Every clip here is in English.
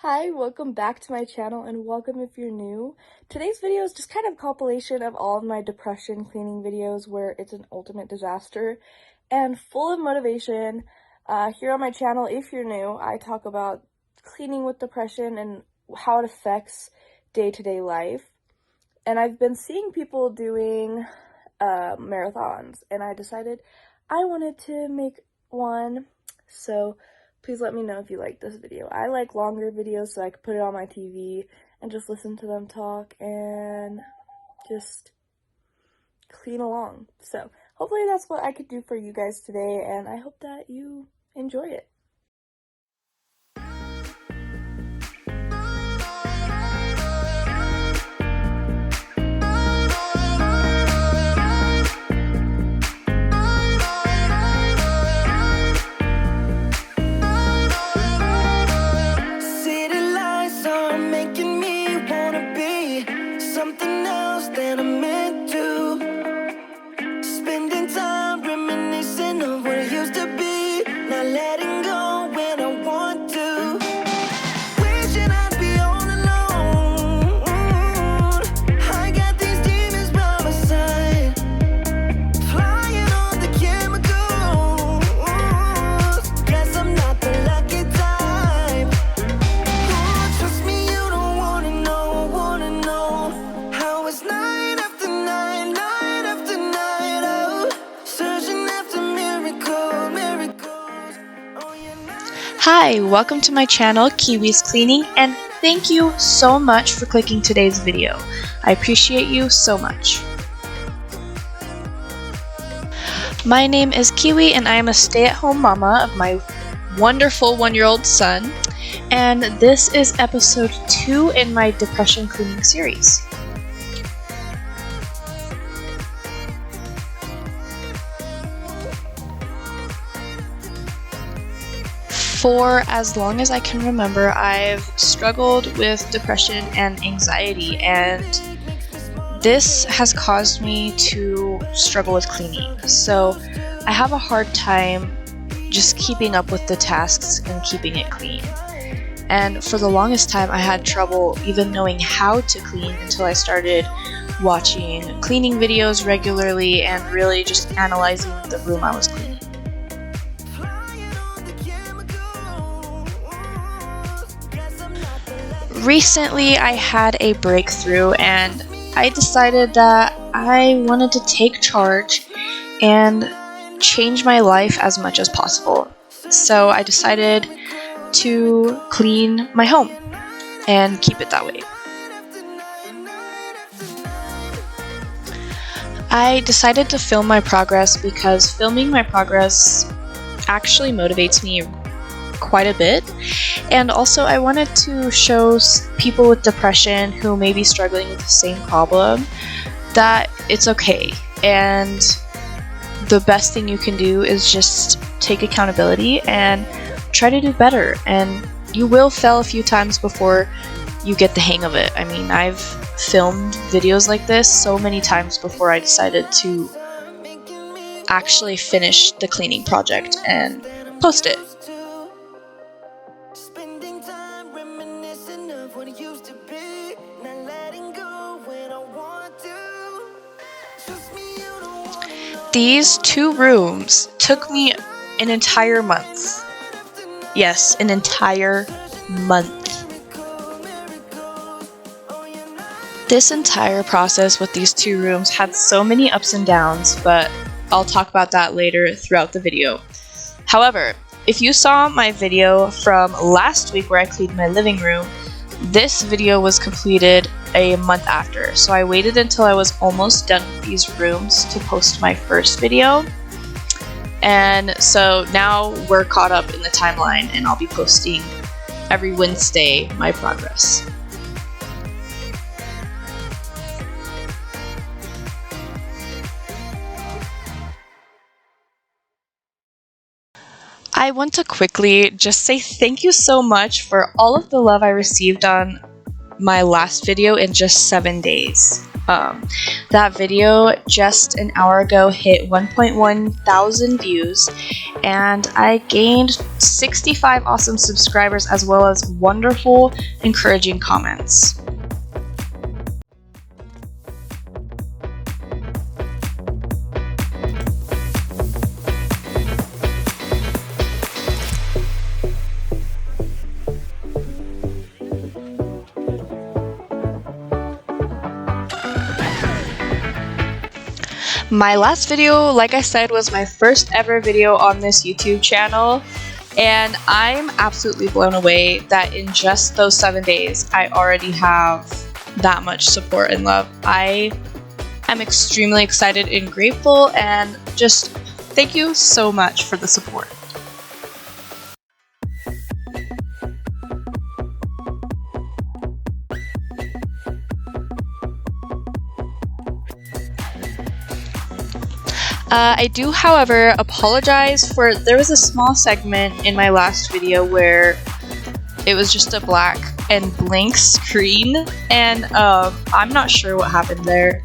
Hi, welcome back to my channel and welcome if you're new. Today's video is just kind of a compilation of all of my depression cleaning videos where it's an ultimate disaster and full of motivation. Here on my channel, if you're new, I talk about cleaning with depression and how it affects day-to-day life. And I've been seeing people doing marathons, and I decided I wanted to make one. So please let me know if you like this video. I like longer videos so I could put it on my TV and just listen to them talk and just clean along. So hopefully that's what I could do for you guys today, and I hope that you enjoy it. Hi, welcome to my channel, Kiwi's Cleaning, and thank you so much for clicking today's video. I appreciate you so much. My name is Kiwi and I am a stay-at-home mama of my wonderful one-year-old son, and this is episode 2 in my depression cleaning series. For as long as I can remember, I've struggled with depression and anxiety, and this has caused me to struggle with cleaning. So I have a hard time just keeping up with the tasks and keeping it clean. And for the longest time, I had trouble even knowing how to clean until I started watching cleaning videos regularly and really just analyzing the room I was cleaning. Recently, I had a breakthrough and I decided that I wanted to take charge and change my life as much as possible. So I decided to clean my home and keep it that way. I decided to film my progress because filming my progress actually motivates me quite a bit, and also I wanted to show people with depression who may be struggling with the same problem that it's okay, and the best thing you can do is just take accountability and try to do better, and you will fail a few times before you get the hang of it. I mean, I've filmed videos like this so many times before I decided to actually finish the cleaning project and post it. These 2 rooms took me an entire month. Yes, an entire month. This entire process with these 2 rooms had so many ups and downs, but I'll talk about that later throughout the video. However, if you saw my video from last week where I cleaned my living room, this video was completed a month after, so I waited until I was almost done with these rooms to post my first video. And so now we're caught up in the timeline, and I'll be posting every Wednesday my progress. I want to quickly just say thank you so much for all of the love I received on my last video in just 7 days. That video just an hour ago hit 1.1 thousand views, and I gained 65 awesome subscribers as well as wonderful, encouraging comments. My last video, like I said, was my first ever video on this YouTube channel, and I'm absolutely blown away that in just those 7 days, I already have that much support and love. I am extremely excited and grateful, and just thank you so much for the support. I do, however, apologize for there was a small segment in my last video where it was just a black and blank screen, and I'm not sure what happened there,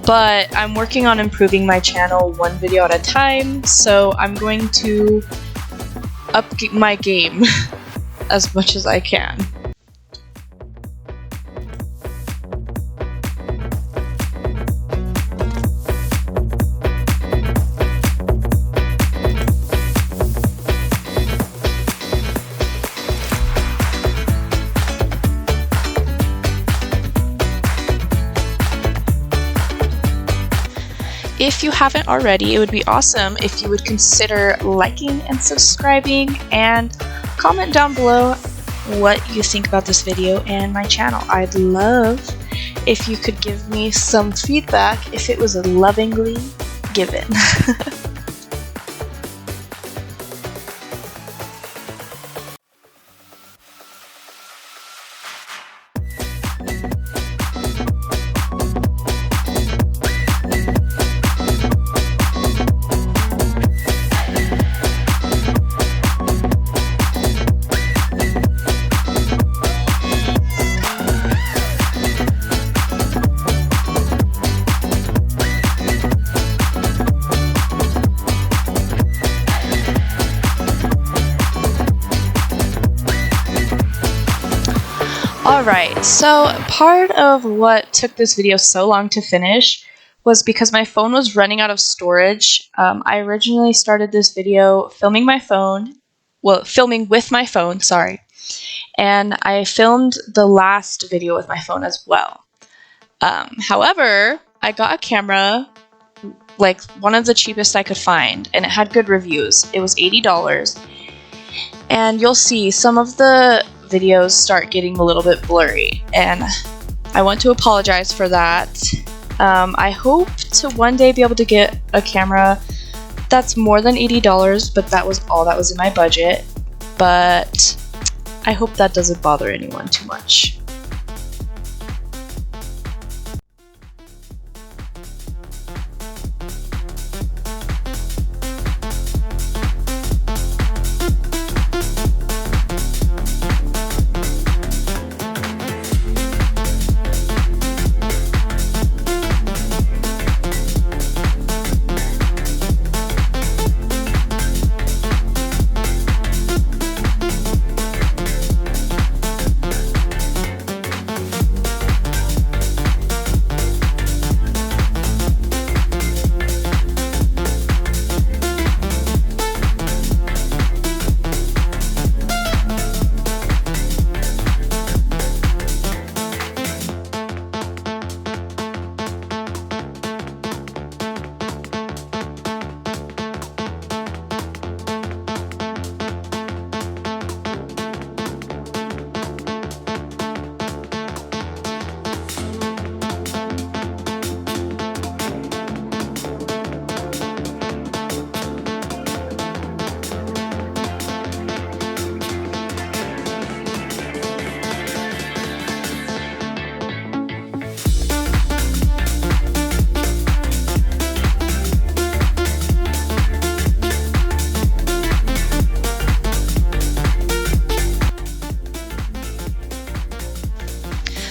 but I'm working on improving my channel one video at a time, so I'm going to up my game as much as I can. If you haven't already, it would be awesome if you would consider liking and subscribing, and comment down below what you think about this video and my channel. I'd love if you could give me some feedback if it was lovingly given. Alright, so part of what took this video so long to finish was because my phone was running out of storage. I originally started this video filming with my phone, sorry, and I filmed the last video with my phone as well. However, I got a camera, like one of the cheapest I could find, and it had good reviews. It was $80, and you'll see some of the videos start getting a little bit blurry, and I want to apologize for that. I hope to one day be able to get a camera that's more than $80, but that was all that was in my budget, but I hope that doesn't bother anyone too much.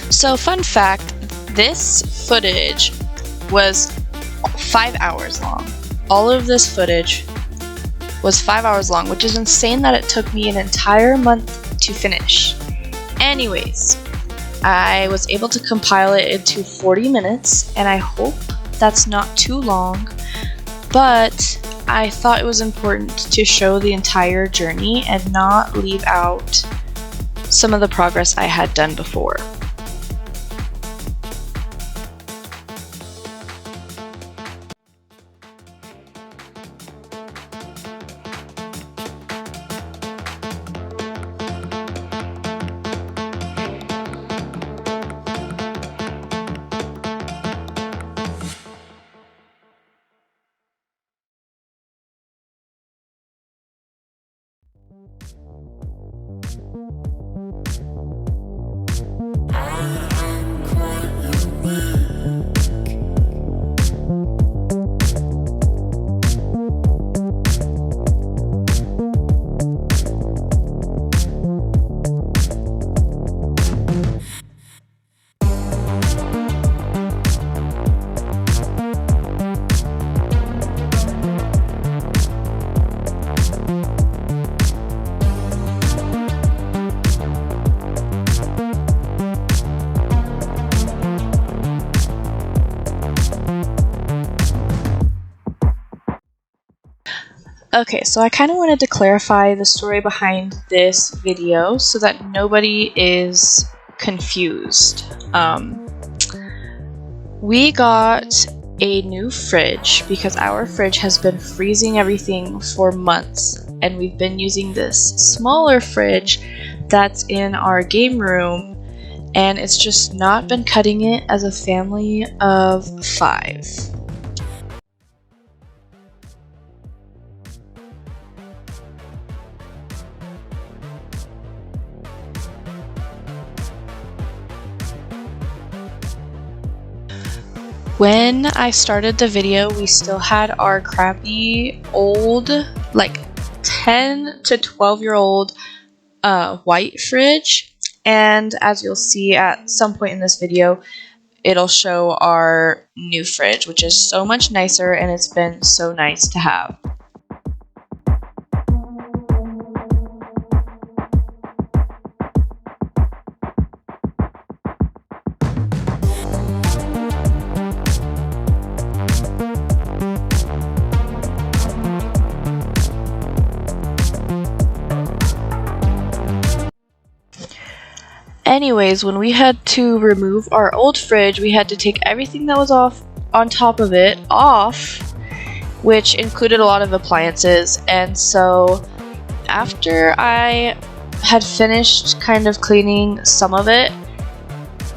So fun fact, This footage was 5 hours long. All of this footage was 5 hours long, which is insane that it took me an entire month to finish. Anyways, I was able to compile it into 40 minutes, and I hope that's not too long, but I thought it was important to show the entire journey and not leave out some of the progress I had done before. Okay, so I kind of wanted to clarify the story behind this video so that nobody is confused. We got a new fridge because our fridge has been freezing everything for months, and we've been using this smaller fridge that's in our game room, and it's just not been cutting it as a family of 5. When I started the video, we still had our crappy old, like 10 to 12-year-old white fridge, and as you'll see at some point in this video, it'll show our new fridge, which is so much nicer, and it's been so nice to have. Anyways, when we had to remove our old fridge, we had to take everything that was off on top of it off, which included a lot of appliances. And so after I had finished kind of cleaning some of it,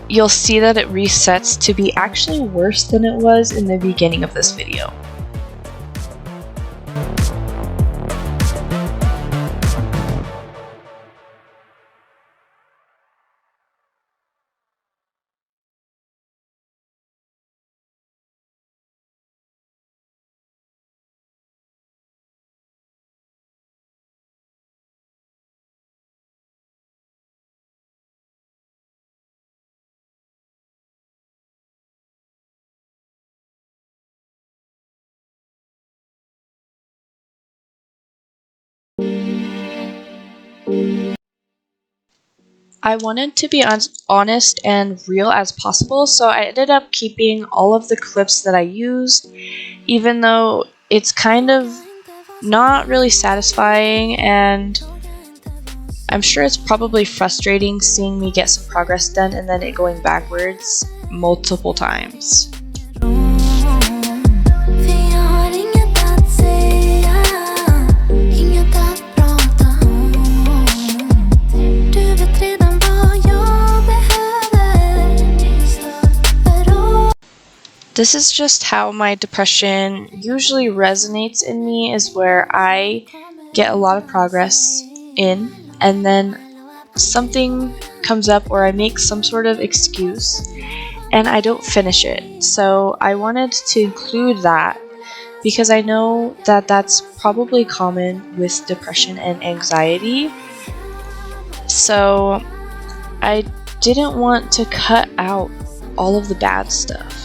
you'll see that it resets to be actually worse than it was in the beginning of this video. I wanted to be as honest and real as possible, so I ended up keeping all of the clips that I used, even though it's kind of not really satisfying, and I'm sure it's probably frustrating seeing me get some progress done and then it going backwards multiple times. This is just how my depression usually resonates in me, is where I get a lot of progress in, and then something comes up or I make some sort of excuse and I don't finish it. So I wanted to include that because I know that that's probably common with depression and anxiety. So I didn't want to cut out all of the bad stuff.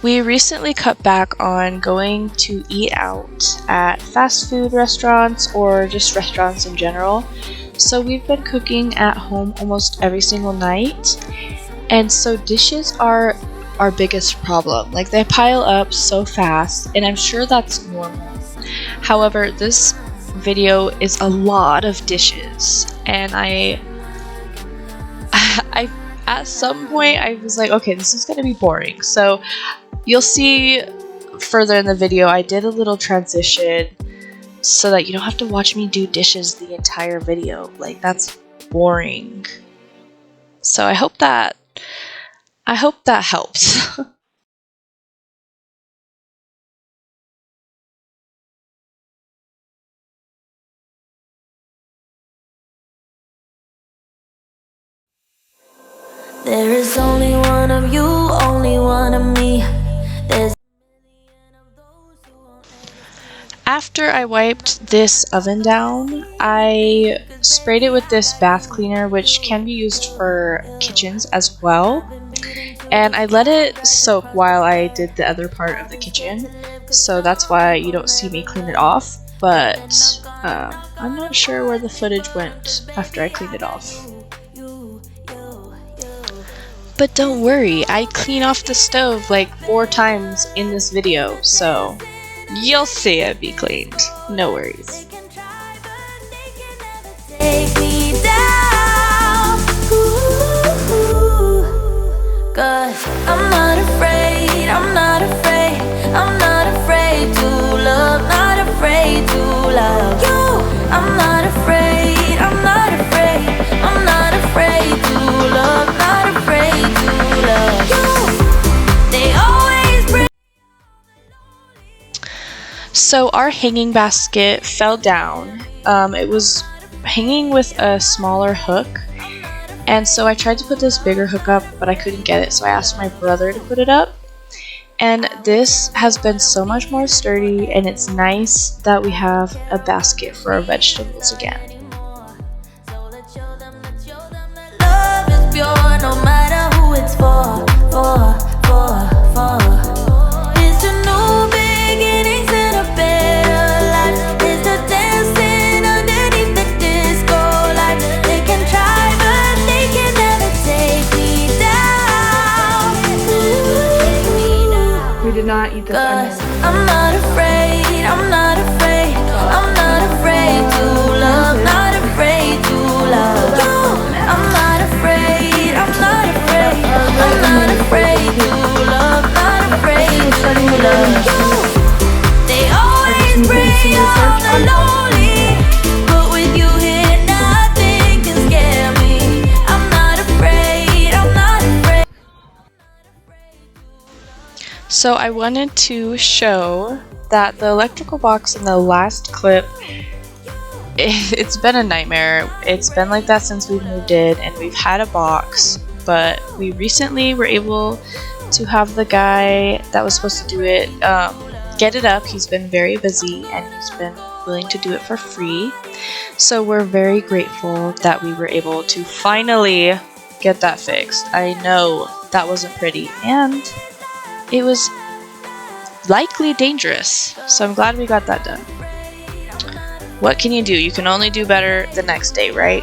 We recently cut back on going to eat out at fast food restaurants or just restaurants in general. So we've been cooking at home almost every single night. And so dishes are our biggest problem. Like, they pile up so fast, and I'm sure that's normal. However, this video is a lot of dishes, and I at some point I was like, okay, this is gonna be boring. So you'll see further in the video, I did a little transition so that you don't have to watch me do dishes the entire video. Like, that's boring. So I hope that helps. There is only one of you, only one of me. There's After I wiped this oven down, I sprayed it with this bath cleaner, which can be used for kitchens as well. And I let it soak while I did the other part of the kitchen, so that's why you don't see me clean it off. But I'm not sure where the footage went after I cleaned it off. But don't worry, I clean off the stove like 4 times in this video, so you'll see it be cleaned. No worries. take me down. Ooh, 'cause I'm not afraid, I'm not afraid, I'm not afraid to love, not afraid to love you. I'm not afraid, I'm not afraid, I'm not afraid to love, not afraid to love you. They always bring. So our hanging basket fell down. It was hanging with a smaller hook, and so I tried to put this bigger hook up, but I couldn't get it, so I asked my brother to put it up. And this has been so much more sturdy, and it's nice that we have a basket for our vegetables again. Love is pure, no matter who it's for. It's a new beginnings and a better life. It's the dancing underneath the disco light. They can try, but they can never take me down. We did not eat this onion. 'Cause I'm not afraid, I'm not afraid, I'm not afraid to love, not afraid to love you. I'm not afraid, I'm not afraid, I'm not afraid to love, not afraid to love you. They always bring on the lonely, but with you here nothing can scare me. I'm not afraid, I'm not afraid. So I wanted to show that the electrical box in the last clip, it's been a nightmare. It's been like that since we moved in, and we've had a box, but we recently were able to have the guy that was supposed to do it get it up. He's been very busy, and he's been willing to do it for free. So we're very grateful that we were able to finally get that fixed. I know that wasn't pretty, and it was likely dangerous, so I'm glad we got that done. What can you do? You can only do better the next day, right?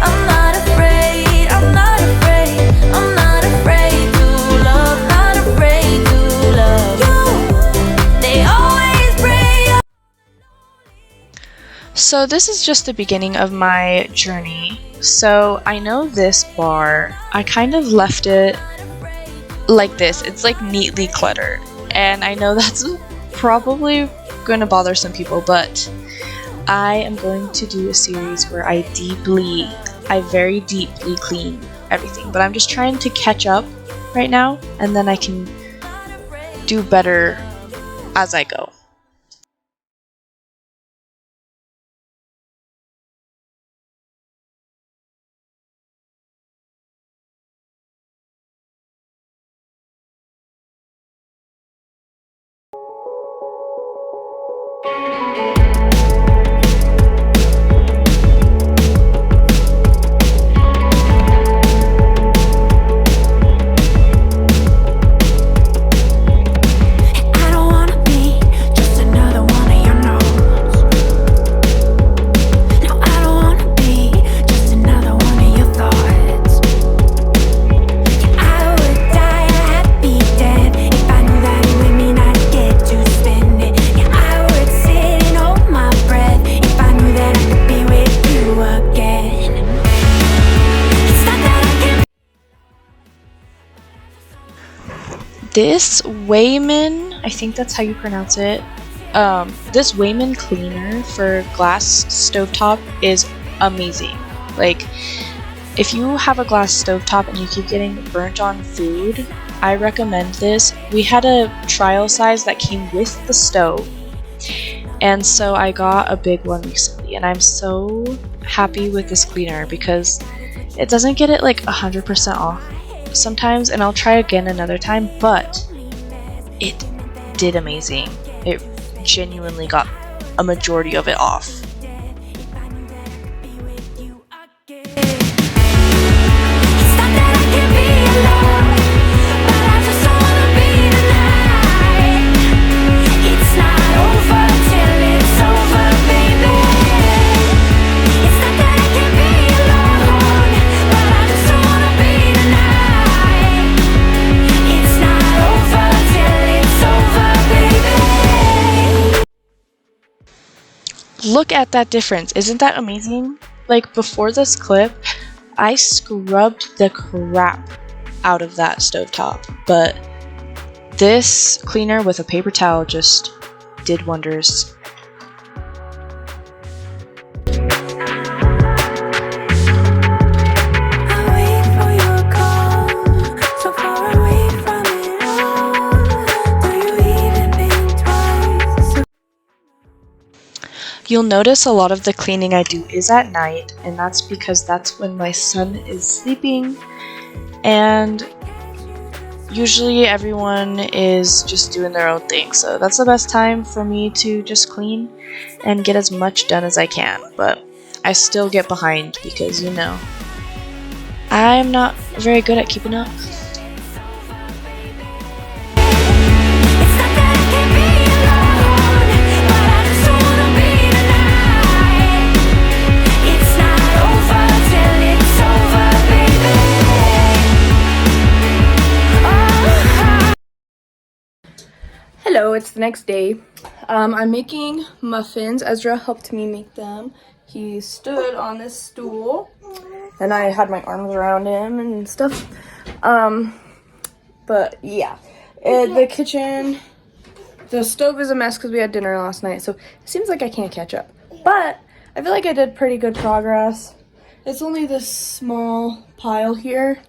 I'm not afraid, I'm not afraid, I'm not afraid to love, not afraid to love you. They always bring. So this is just the beginning of my journey. So I know this bar, I kind of left it like this. It's like neatly cluttered. And I know that's probably going to bother some people, but I am going to do a series where I very deeply clean everything. But I'm just trying to catch up right now, and then I can do better as I go. This Wayman, I think that's how you pronounce it, this Wayman cleaner for glass stovetop is amazing. Like, if you have a glass stovetop and you keep getting burnt on food, I recommend this. We had a trial size that came with the stove, and so I got a big one recently, and I'm so happy with this cleaner because it doesn't get it like 100% off sometimes, and I'll try again another time, but it did amazing. It genuinely got a majority of it off. Look at that difference. Isn't that amazing? Like, before this clip, I scrubbed the crap out of that stovetop, but this cleaner with a paper towel just did wonders. You'll notice a lot of the cleaning I do is at night, and that's because that's when my son is sleeping, and usually everyone is just doing their own thing, so that's the best time for me to just clean and get as much done as I can. But I still get behind because, you know, I'm not very good at keeping up. Hello, it's the next day. I'm making muffins. Ezra helped me make them. He stood on this stool and I had my arms around him and stuff. But yeah, the kitchen, the stove is a mess because we had dinner last night, so it seems like I can't catch up. But I feel like I did pretty good progress. It's only this small pile here,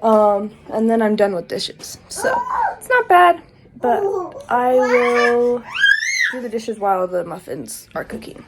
and then I'm done with dishes. So it's not bad. But I will do the dishes while the muffins are cooking.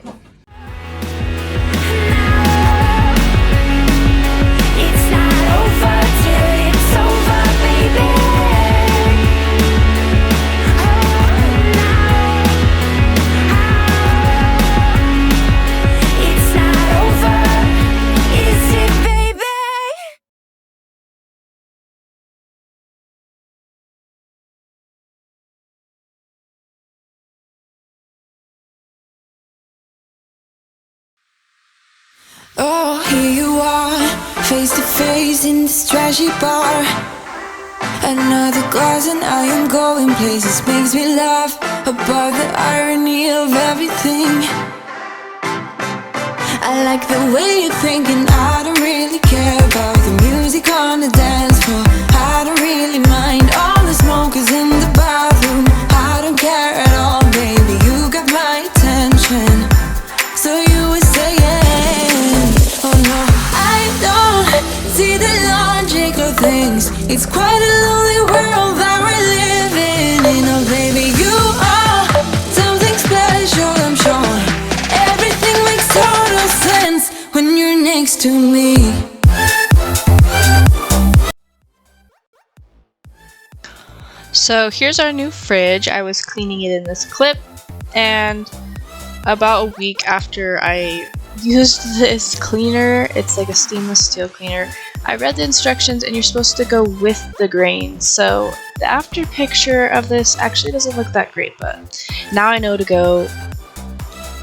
Oh, here you are, face to face in this trashy bar. Another glass and I am going places. Makes me laugh about the irony of everything. like the way you're thinking. I don't really care about the music on the dance floor. I don't really mind all the smokers in the bathroom. I don't care at all, baby, you got my attention. So you were saying, oh no, I don't see the logic of things. It's quite a lonely world that we're living in. Oh baby, you are something special, I'm sure. Everything makes total sense when you're next to me. So here's our new fridge. I was cleaning it in this clip, and about a week after I used this cleaner, it's like a stainless steel cleaner, I read the instructions and you're supposed to go with the grain. So the after picture of this actually doesn't look that great, but now I know to go,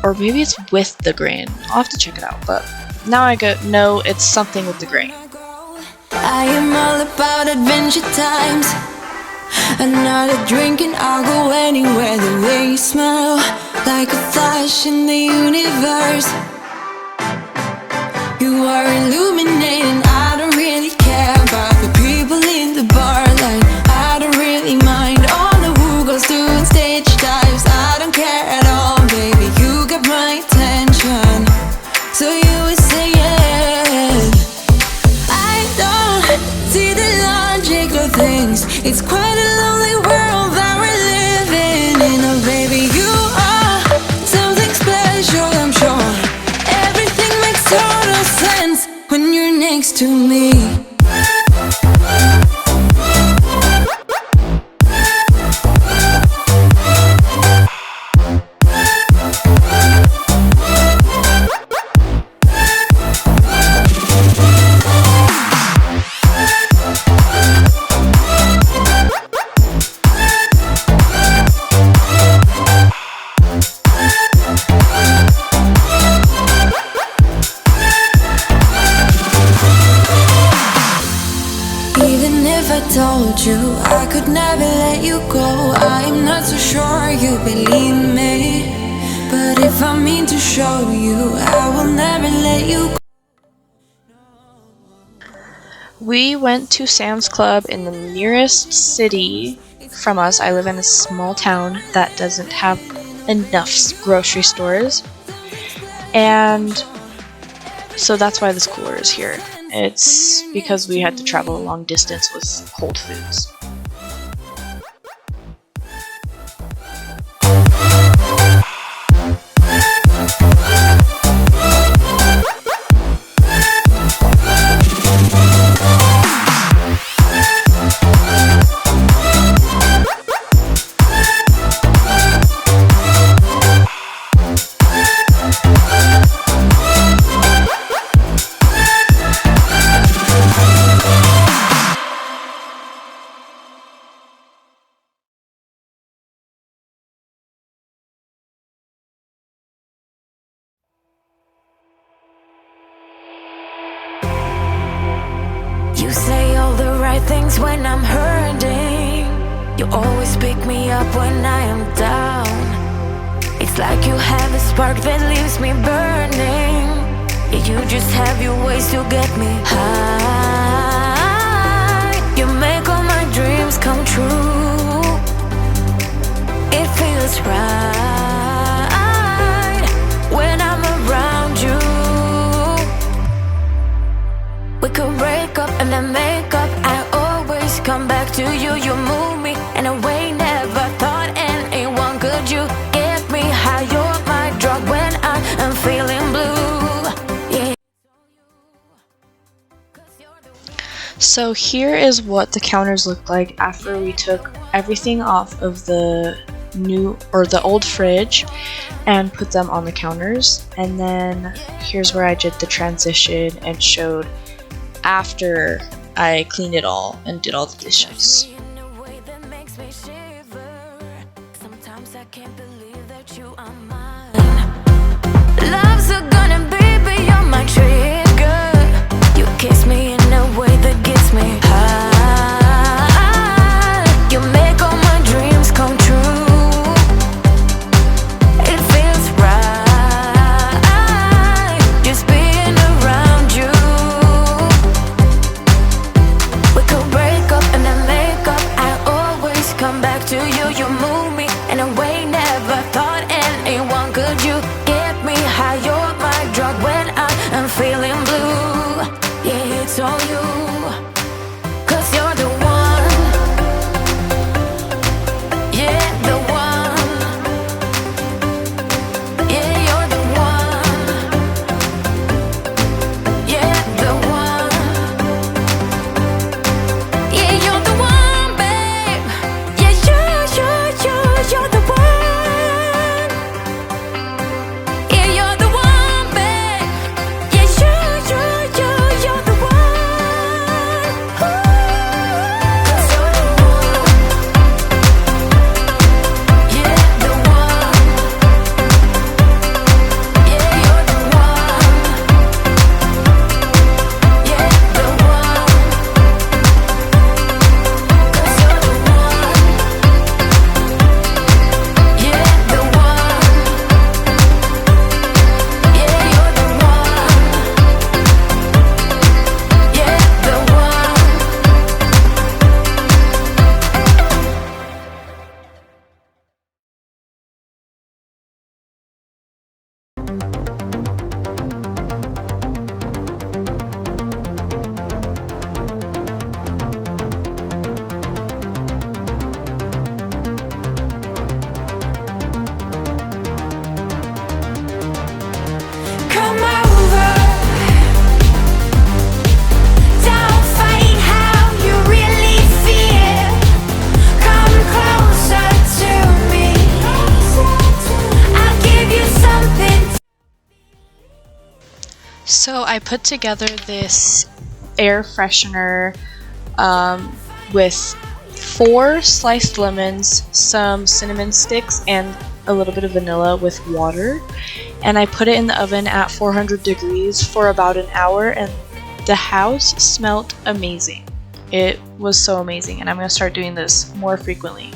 or maybe it's with the grain. I'll have to check it out, but now I know it's something with the grain. I am all about adventure times. Another drink and I'll go anywhere. The way you smell, like a flash in the universe. You are illuminating. I don't really care about the people in the bar line. I don't really mind all the who goes doing stage dives. I don't care at all, baby, you got my attention. So you were saying, I don't see the logic of things. It's quite a lonely world that we're living in. Oh baby, you are something special, I'm sure. Everything makes total sense when you're next to me. Told you I could never let you go. I'm not so sure you believe me, but if I mean to show you, I will never let you go. We went to Sam's Club in the nearest city from us. I live in a small town that doesn't have enough grocery stores, and so that's why this cooler is here. It's because we had to travel a long distance with cold foods. You say all the right things when I'm hurting. You always pick me up when I am down. It's like you have a spark that leaves me burning. Yeah, you just have your ways to get me high. You make all my dreams come true. It feels right when I'm around you. We could break up and then make up. I always come back to you. You move me in a way never thought anyone could. You get me high. You're my drug when I am feeling blue. Yeah. So here is what the counters looked like after we took everything off of the new or the old fridge and put them on the counters. And then here's where I did the transition and showed after I cleaned it all and did all the dishes. Love's a gun and baby, you're my trigger. You kiss me in a way that gets me high. You make all my dreams come true. It feels right. Just be So I put together this air freshener with 4 sliced lemons, some cinnamon sticks, and a little bit of vanilla with water, and I put it in the oven at 400 degrees for about an hour, and the house smelled amazing. It was so amazing, and I'm going to start doing this more frequently.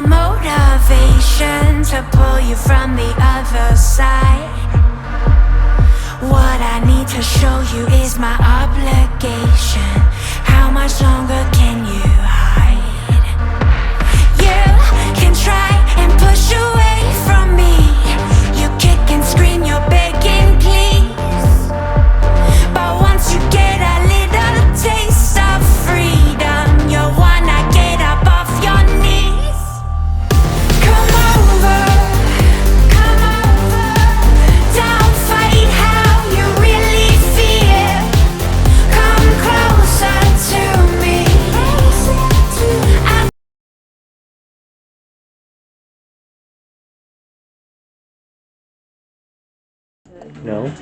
Motivation to pull you from the other side. What I need to show you is my obligation. How much longer can you hide? You can try and push away from me. You kick and scream, you're begging please. But once you get a little taste of freedom, you wanna get up off your knees. No?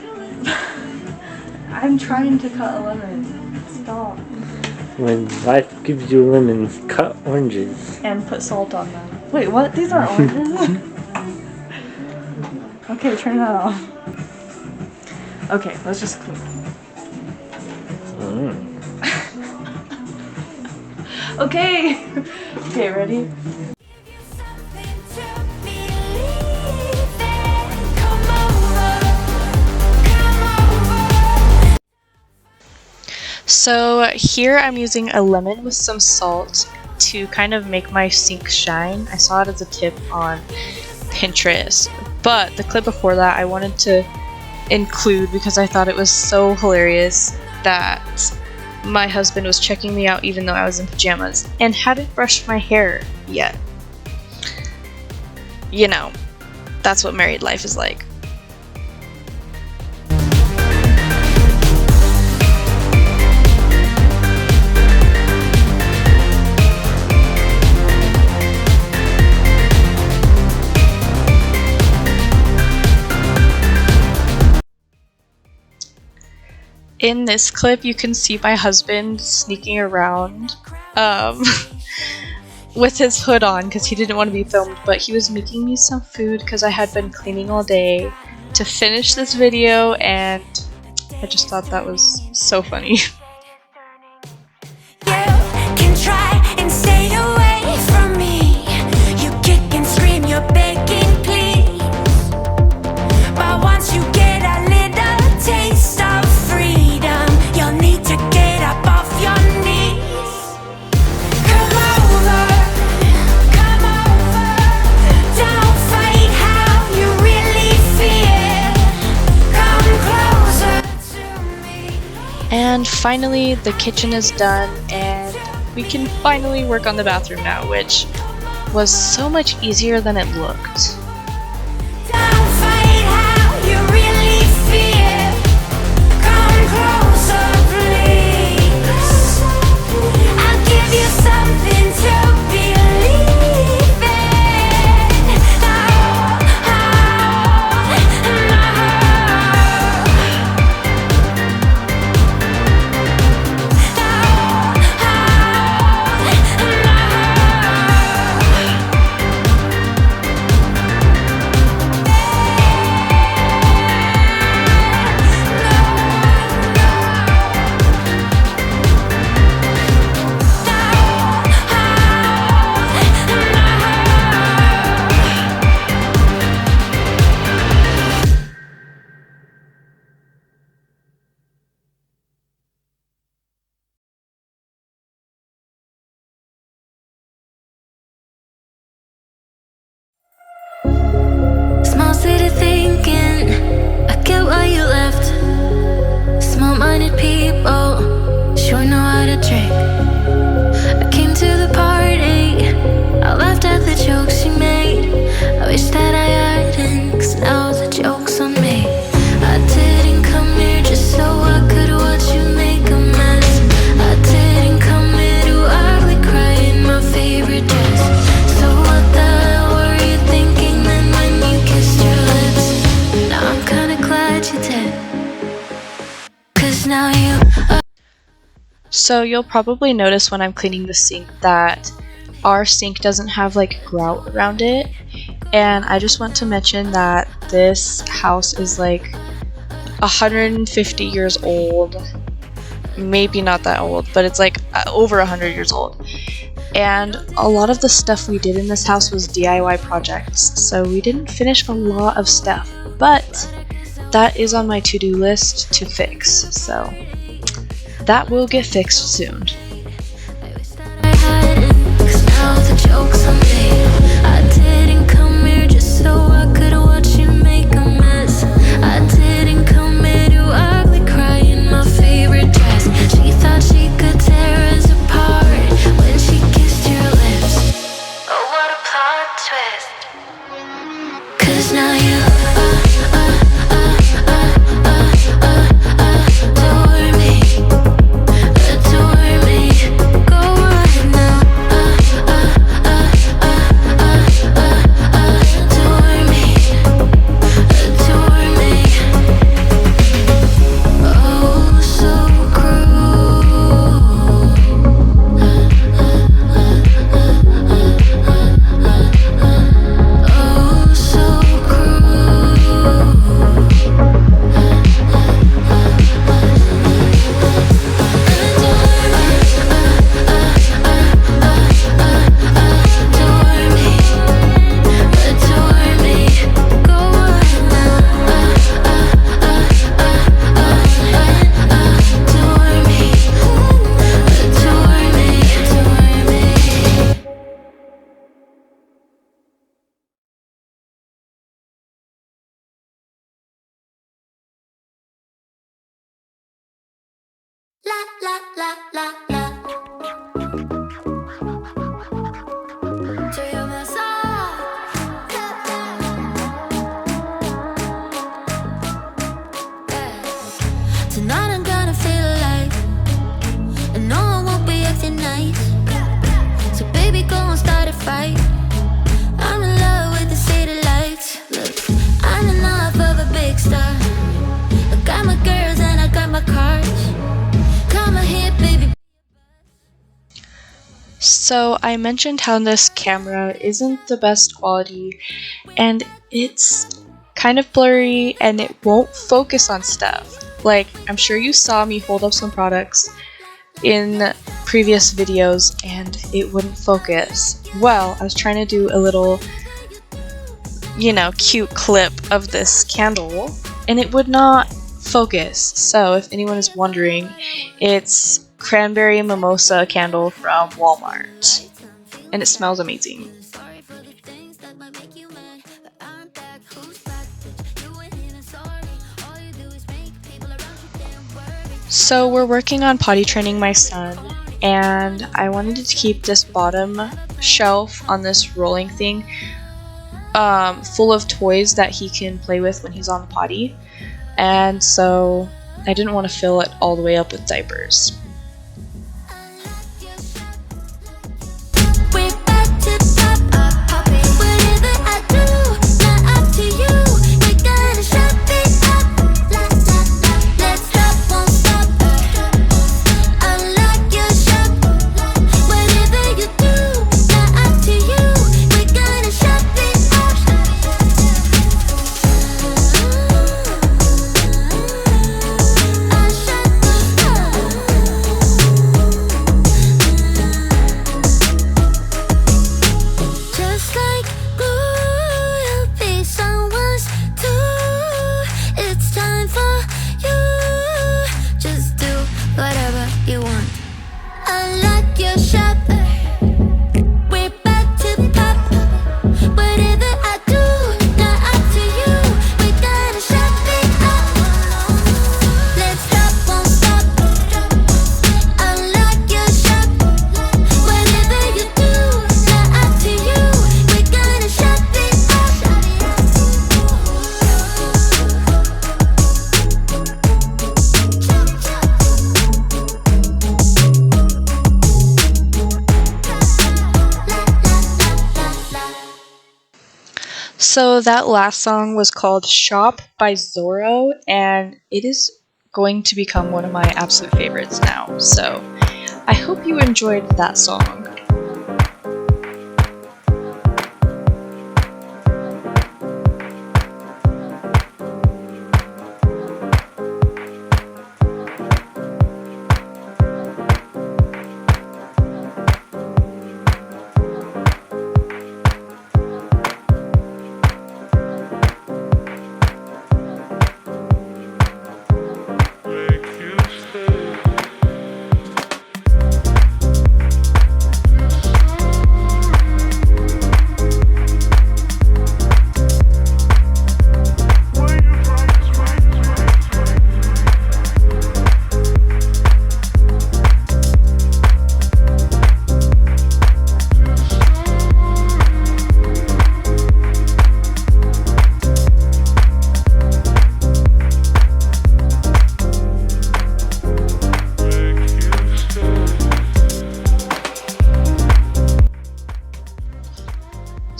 I'm trying to cut a lemon. Stop. When life gives you lemons, cut oranges. And put salt on them. Wait, what? These aren't oranges? Okay, turn that off. Okay, let's just clean. Okay. Okay, ready? So here I'm using a lemon with some salt to kind of make my sink shine. I saw it as a tip on Pinterest, but the clip before that I wanted to include because I thought it was so hilarious that my husband was checking me out even though I was in pajamas and hadn't brushed my hair yet. You know, that's what married life is like. In this clip, you can see my husband sneaking around with his hood on because he didn't want to be filmed, but he was making me some food because I had been cleaning all day to finish this video, and I just thought that was so funny. You can try and stay away from me. You kick and scream, you're begging please. But once you get a little taste of freedom, you'll need to get up off your knees. Come over, don't fight how you really feel. Come closer to me. And finally, the kitchen is done, and we can finally work on the bathroom now, which was so much easier than it looked. Don't fight how you really feel. Come closer, please. I'll give you something to believe in. Small city thinking, I get why you left. Small-minded people sure know how to drink. I came to the party, I laughed at the jokes you made. I wish that I hadn't, 'cause now the joke's on me. I didn't come here just so I could watch you make a mess. I didn't come here to ugly cry in my favorite dress. So what the hell were you thinking then? So you'll probably notice when I'm cleaning the sink that our sink doesn't have like grout around it, and I just want to mention that this house is like 150 years old. Maybe not that old, but it's like over 100 years old. And a lot of the stuff we did in this house was DIY projects, so we didn't finish a lot of stuff, but that is on my to-do list to fix, so that will get fixed soon. Tonight I'm gonna feel alive, and no one won't be acting nice. So baby, go and start a fight. I'm in love with the city lights. Look, I'm enough of a big star. I got my girls and I got my cars. Come on here, baby. So I mentioned how this camera isn't the best quality, and it's kind of blurry and it won't focus on stuff. Like, I'm sure you saw me hold up some products in previous videos and it wouldn't focus. Well, I was trying to do a little, you know, cute clip of this candle and it would not focus. So if anyone is wondering, it's cranberry mimosa candle from Walmart and it smells amazing. So we're working on potty training my son, and I wanted to keep this bottom shelf on this rolling thing full of toys that he can play with when he's on the potty, and so I didn't want to fill it all the way up with diapers. So that last song was called Shop by Zorro, and it is going to become one of my absolute favorites now. So I hope you enjoyed that song.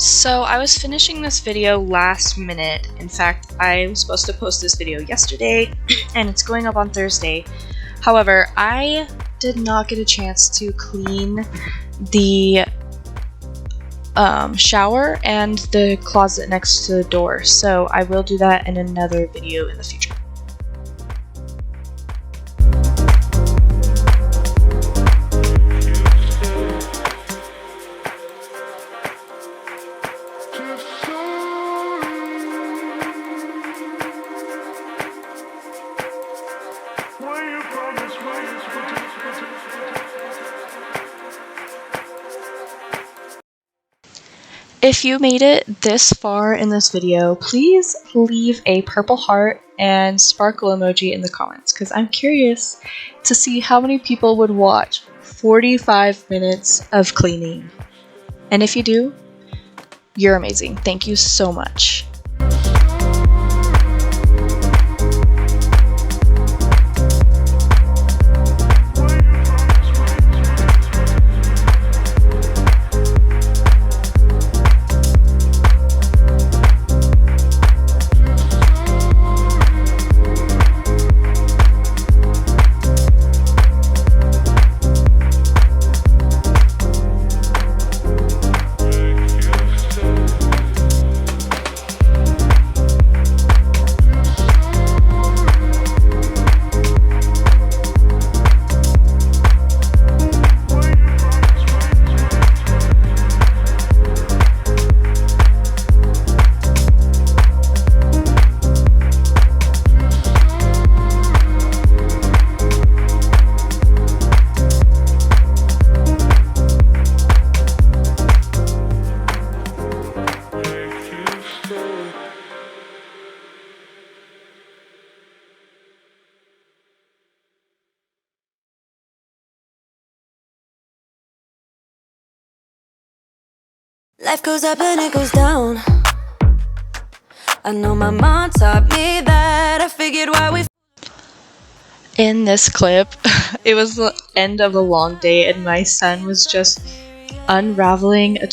So I was finishing this video last minute. In fact, I was supposed to post this video yesterday and it's going up on Thursday. However, I did not get a chance to clean the shower and the closet next to the door, so I will do that in another video in the future. If you made it this far in this video, please leave a purple heart and sparkle emoji in the comments, because I'm curious to see how many people would watch 45 minutes of cleaning. And if you do, you're amazing. Thank you so much. Life goes up and it goes down. I know my mom taught me that. I figured why we In this clip, it was the end of a long day and my son was just unraveling a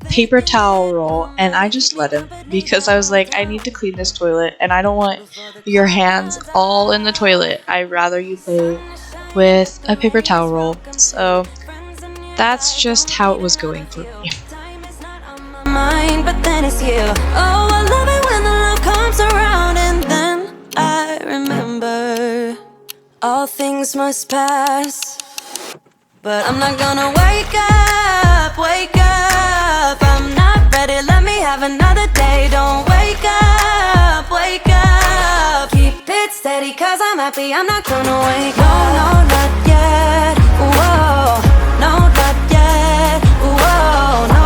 paper towel roll, and I just let him because I was like, I need to clean this toilet and I don't want your hands all in the toilet. I'd rather you play with a paper towel roll. So that's just how it was going for me. mind, but then it's you. Oh, I love it when the love comes around, and then I remember all things must pass. But I'm not gonna wake up, wake up. I'm not ready, let me have another day. Don't wake up, wake up. Keep it steady, cause I'm happy, I'm not gonna wake up. No, not yet, whoa. No, not yet, whoa. No,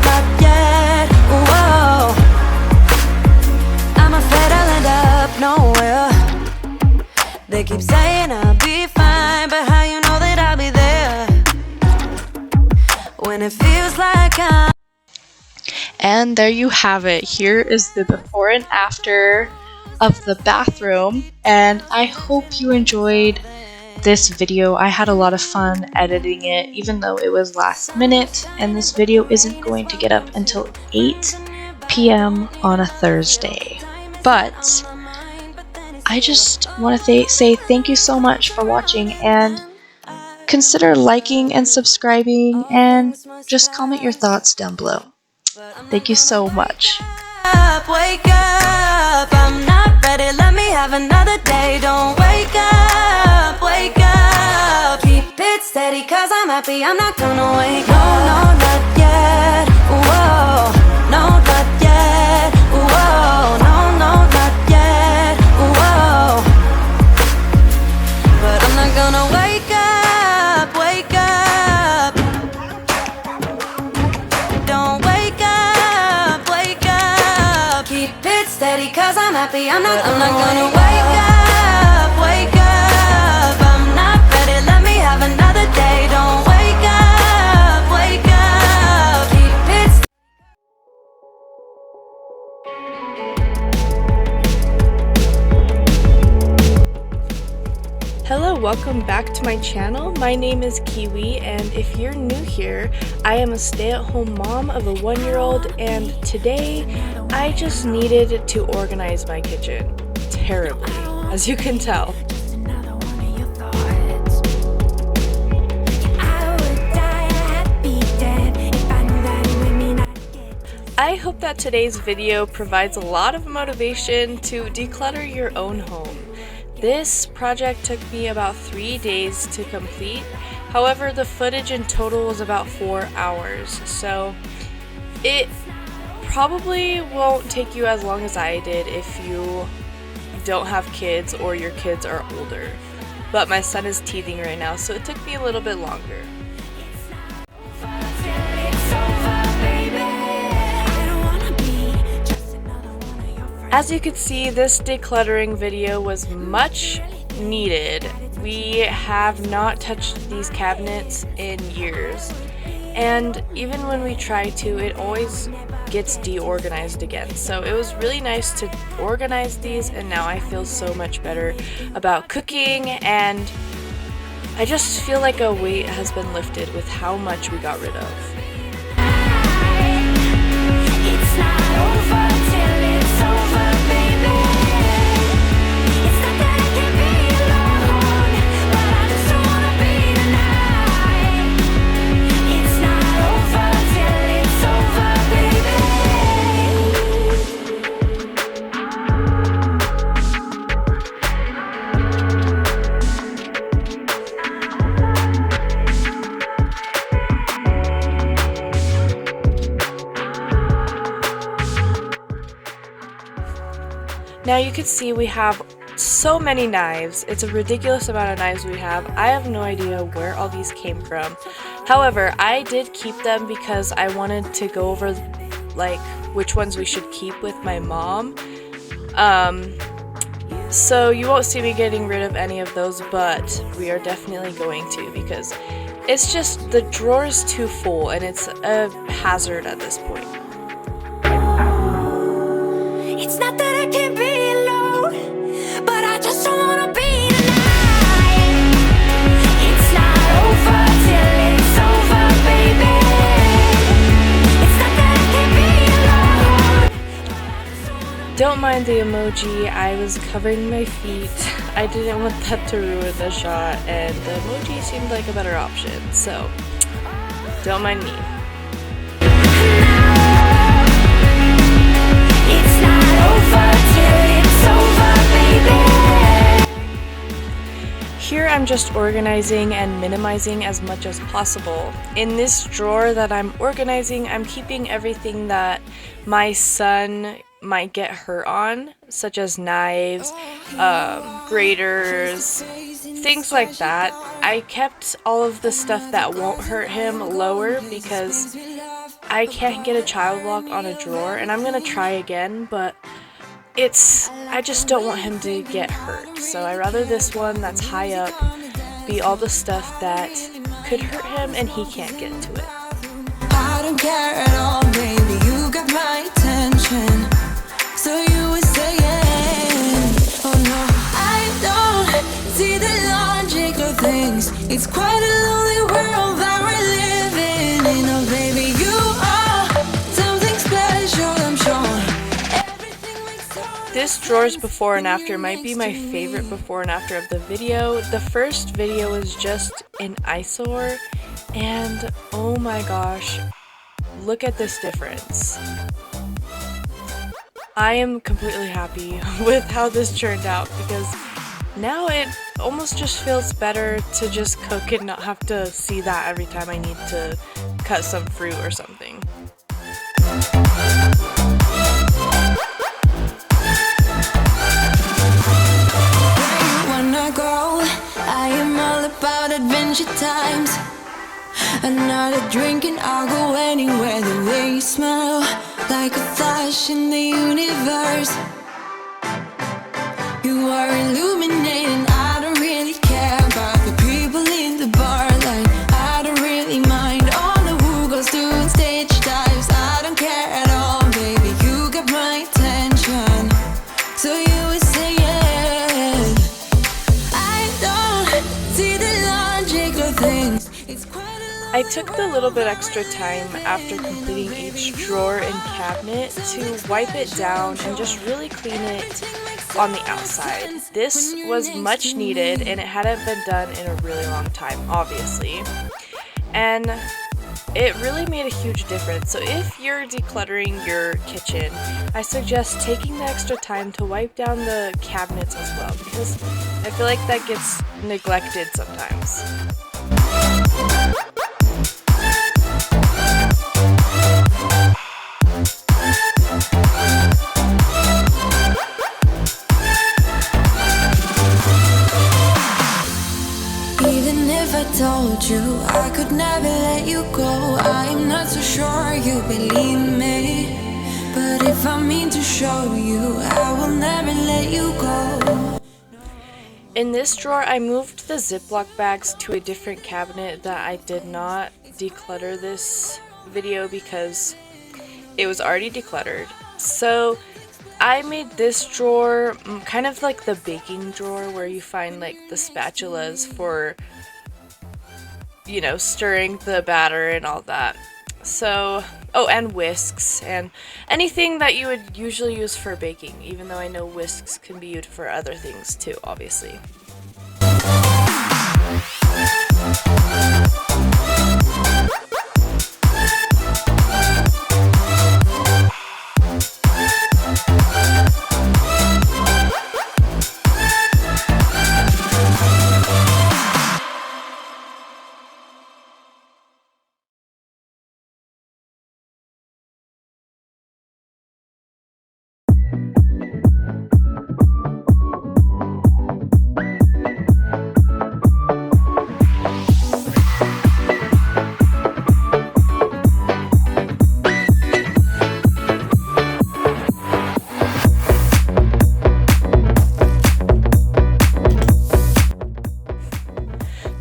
not yet, whoa. I'm afraid I'll end up nowhere. They keep saying I'll be fine, but how you know that I'll be there when it feels like I'm... And there you have it. Here is the before and after of the bathroom, and I hope you enjoyed this video. I had a lot of fun editing it, even though it was last minute, and this video isn't going to get up until 8 p.m. on a Thursday. But I just want to say thank you so much for watching, and consider liking and subscribing, and just comment your thoughts down below. Thank you so much. Wake up, I'm not ready, let me have another day. Don't wake up, wake up. Keep it steady, cause I'm happy, I'm not gonna wake up. No, not yet, whoa. No, not yet, whoa. No, not yet, whoa. But I'm not gonna wake up, wake up. Don't wake up, wake up. Keep it steady, cause I'm happy, I'm not gonna wake up, wake up. I'm not ready, let me have another day. Don't wake up, wake up. Keep it steady. Hello, welcome back to my channel. My name is Kiwi, and if you're new here, I am a stay-at-home mom of a 1-year-old, and today I just needed to organize my kitchen terribly, as you can tell. I hope that today's video provides a lot of motivation to declutter your own home. This project took me about 3 days to complete. However, the footage in total was about 4 hours, so it probably won't take you as long as I did if you don't have kids or your kids are older. But my son is teething right now, so it took me a little bit longer. As you can see, this decluttering video was much needed. We have not touched these cabinets in years, and even when we try to, it always gets deorganized again. So it was really nice to organize these, and now I feel so much better about cooking, and I just feel like a weight has been lifted with how much we got rid of. It's not over till it's over, baby. It's not that I can't be alone, but I just don't wanna be tonight. It's not over till it's over, baby. Now you can see we have so many knives. It's a ridiculous amount of knives we have. I have no idea where all these came from. However, I did keep them because I wanted to go over like which ones we should keep with my mom. So you won't see me getting rid of any of those, but we are definitely going to, because it's just the drawer is too full and it's a hazard at this point. It's not that I can't be alone, but I just don't wanna be tonight. It's not over till it's over, baby. It's not that I can't be alone. Don't mind the emoji, I was covering my feet. I didn't want that to ruin the shot, and the emoji seemed like a better option, so don't mind me. Here I'm just organizing and minimizing as much as possible. In this drawer that I'm organizing, I'm keeping everything that my son might get hurt on, such as knives, graters, things like that. I kept all of the stuff that won't hurt him lower because I can't get a child lock on a drawer, and I'm gonna try again, but I just don't want him to get hurt. So I rather this one that's high up be all the stuff that could hurt him and he can't get to it. I don't care at all, baby, you got my attention. So you were saying, oh no, I don't see the logic of things. It's quite a lonely world that we're living in. Oh baby, you are something special, I'm sure. This This drawer's before and after might be my favorite before and after of the video. The first video was just an eyesore, and oh my gosh, look at this difference. I am completely happy with how this turned out because now it almost just feels better to just cook and not have to see that every time I need to cut some fruit or something. I am all about adventure times. Another drink and I'll go anywhere. The way you smell, like a flash in the universe. You are illuminating. I don't really care about the people in the bar line. I don't really mind all the who goes doing stage dives. I don't care at all, baby. You got my attention. So you were saying I took the little bit extra time after completing each drawer and cabinet to wipe it down and just really clean it on the outside. This was much needed and it hadn't been done in a really long time, obviously. And it really made a huge difference. So if you're decluttering your kitchen, I suggest taking the extra time to wipe down the cabinets as well, because I feel like that gets neglected sometimes. Even if I told you I could never let you go, I'm not so sure you believe me. But if I mean to show you, I will never let you go. In this drawer, I moved the Ziploc bags to a different cabinet that I did not declutter this video because it was already decluttered. So I made this drawer kind of like the baking drawer where you find like the spatulas for, you know, stirring the batter and all that. So, oh, and whisks and anything that you would usually use for baking, even though I know whisks can be used for other things too, obviously.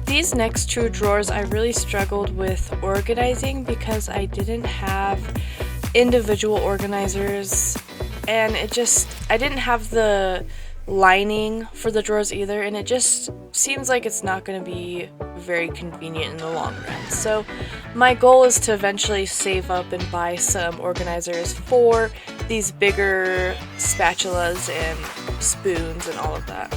These next two drawers I really struggled with organizing because I didn't have individual organizers, and I didn't have the lining for the drawers either, and it just seems like it's not going to be very convenient in the long run. So my goal is to eventually save up and buy some organizers for these bigger spatulas and spoons and all of that.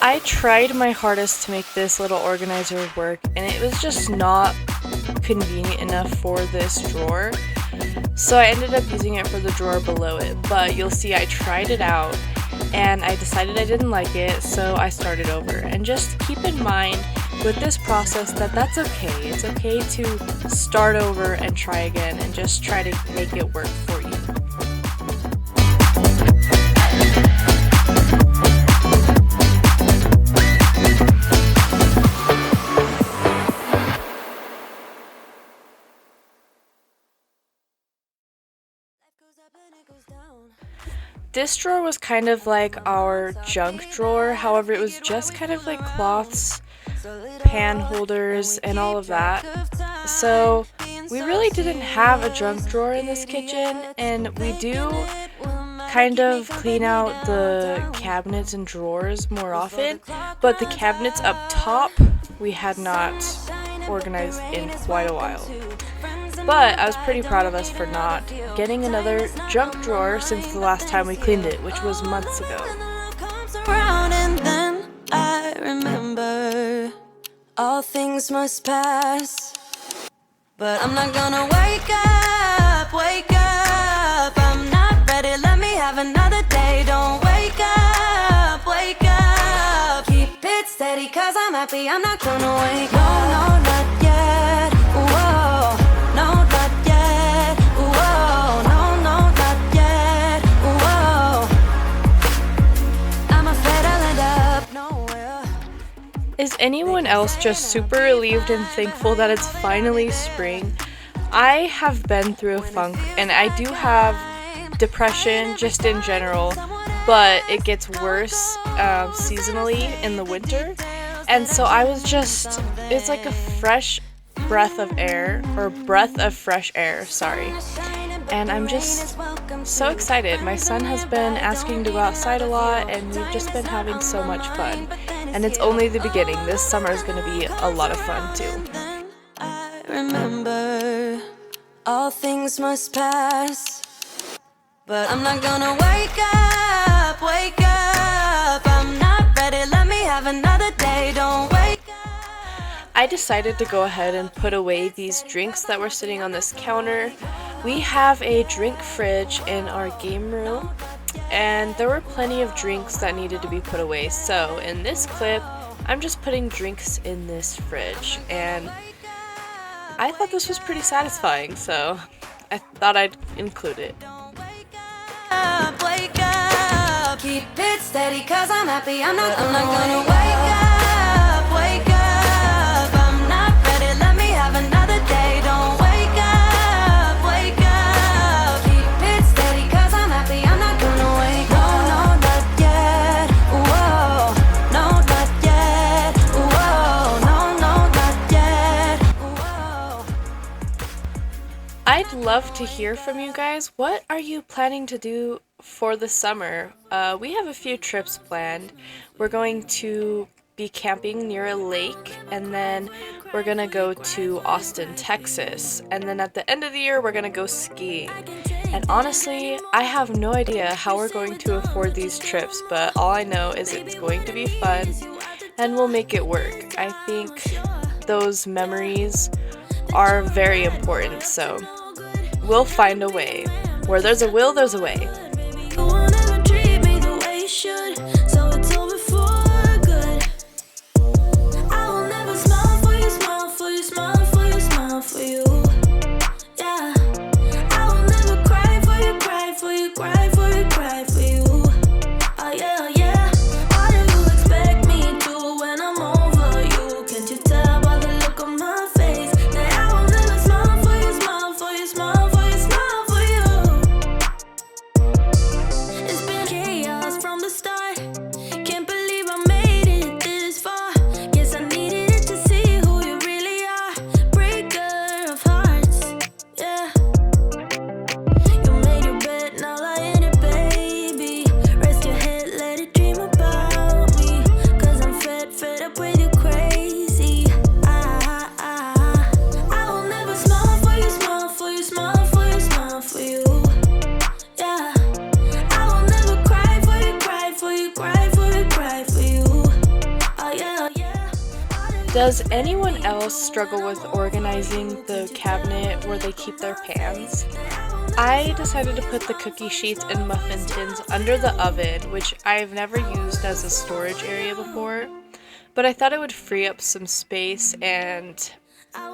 I tried my hardest to make this little organizer work, and it was just not convenient enough for this drawer. So I ended up using it for the drawer below it, but you'll see I tried it out and I decided I didn't like it, so I started over. And just keep in mind with this process that that's okay. It's okay to start over and try again and just try to make it work for you. This drawer was kind of like our junk drawer, however it was just kind of like cloths, pan holders, and all of that. So we really didn't have a junk drawer in this kitchen, and we do kind of clean out the cabinets and drawers more often, but the cabinets up top we had not organized in quite a while. But I was pretty proud of us for not getting another junk drawer since the last time we cleaned it, which was months ago. And then I remember all things must pass, but I'm not gonna wake up, wake up. I'm not ready, let me have another day. Don't wake up, wake up. Keep it steady, cause I'm happy, I'm not gonna wake up. No, not yet, whoa. No, not yet, whoa. No, not yet, whoa. I'm afraid I'll end up nowhere. Is anyone else just super relieved and thankful that it's finally spring? I have been through a funk, and I do have depression just in general, but it gets worse seasonally in the winter. And so I was just, it's like a fresh breath of fresh air, sorry. And I'm just so excited. My son has been asking to go outside a lot, and we've just been having so much fun. And it's only the beginning. This summer is going to be a lot of fun too. I remember all things must pass, but I'm not gonna wake up, wake up. I'm not ready, let me have another day. Don't wake up. I decided to go ahead and put away these drinks that were sitting on this counter. We have a drink fridge in our game room, and there were plenty of drinks that needed to be put away. So in this clip, I'm just putting drinks in this fridge, and I thought this was pretty satisfying, so I thought I'd include it. Wake up, keep it steady, cause I'm happy, I'm not gonna wake up, wake up. I'm not ready, let me have another day. Don't wake up, wake up. Keep it steady, cause I'm happy, I'm not gonna wake up. No, not yet, whoa. No, not yet, whoa. No, not yet, whoa. I'd love to hear from you guys. What are you planning to do for the summer? We have a few trips planned. We're going to be camping near a lake, and then we're gonna go to Austin, Texas, and then at the end of the year we're gonna go skiing. And honestly, I have no idea how we're going to afford these trips, but all I know is it's going to be fun and we'll make it work. I think those memories are very important, so we'll find a way. Where there's a will, there's a way. You won't ever treat me the way you should, so it's over for good. I will never smile for you, smile for you, smile for you, smile for you. Yeah. I will never cry for you, cry for you, cry for you, cry for you. Oh yeah, yeah. What do you expect me to when I'm over you? Can't you tell by the look on my face that I will never smile for you, smile for you, smile for you, smile for you. It's been chaos from the start. Can't believe I made it this far. Guess I needed it to see who you really are. Breaker of hearts, yeah. You made your bed, now lie in it, baby. Does anyone else struggle with organizing the cabinet where they keep their pans? I decided to put the cookie sheets and muffin tins under the oven, which I've never used as a storage area before, but I thought it would free up some space and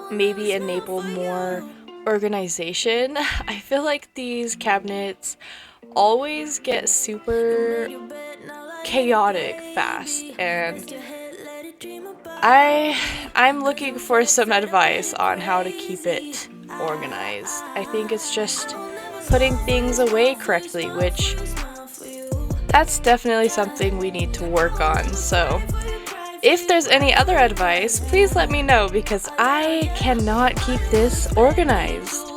maybe enable more organization. I feel like these cabinets always get super chaotic fast, and I'm looking for some advice on how to keep it organized. I think it's just putting things away correctly, which that's definitely something we need to work on. So if there's any other advice, please let me know, because I cannot keep this organized.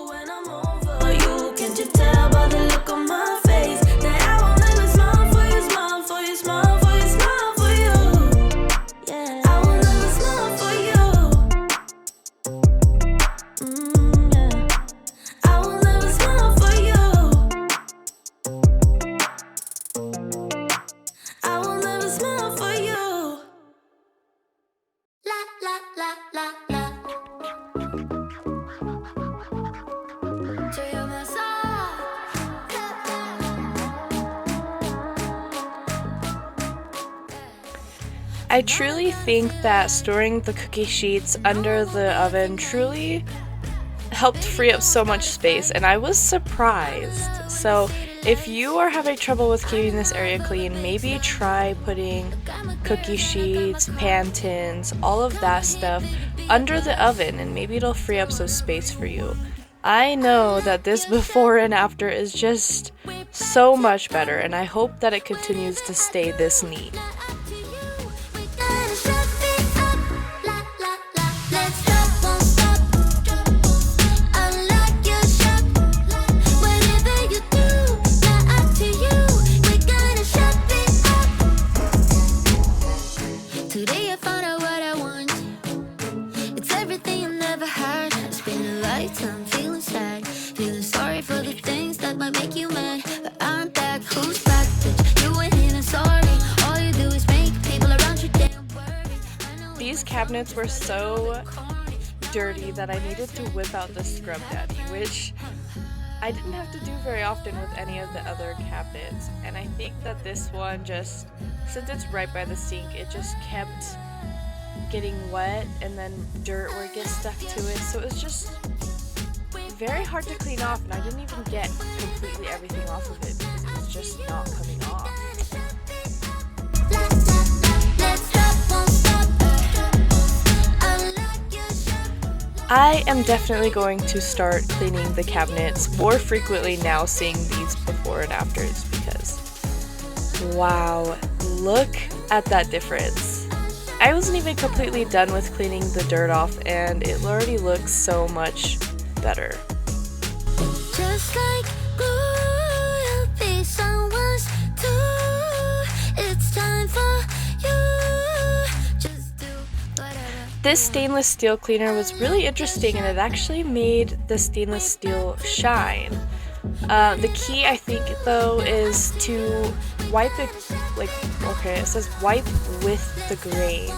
I truly think that storing the cookie sheets under the oven truly helped free up so much space, and I was surprised. So if you are having trouble with keeping this area clean, maybe try putting cookie sheets, pan tins, all of that stuff under the oven, and maybe it'll free up some space for you. I know that this before and after is just so much better, and I hope that it continues to stay this neat. These cabinets were so dirty that I needed to whip out the Scrub Daddy, which I didn't have to do very often with any of the other cabinets. And I think that this one, just since it's right by the sink, it just kept getting wet and then dirt where it gets stuck to it. So it was just very hard to clean off, and I didn't even get completely everything off of it because it was just not coming off. I am definitely going to start cleaning the cabinets more frequently now, seeing these before and afters, because wow, look at that difference. I wasn't even completely done with cleaning the dirt off, and it already looks so much better. Just like glue, you'll be someone's too. It's time for you. Just do whatever. This stainless steel cleaner was really interesting, and it actually made the stainless steel shine. The key, I think, though, is to wipe it, it says wipe with the grain.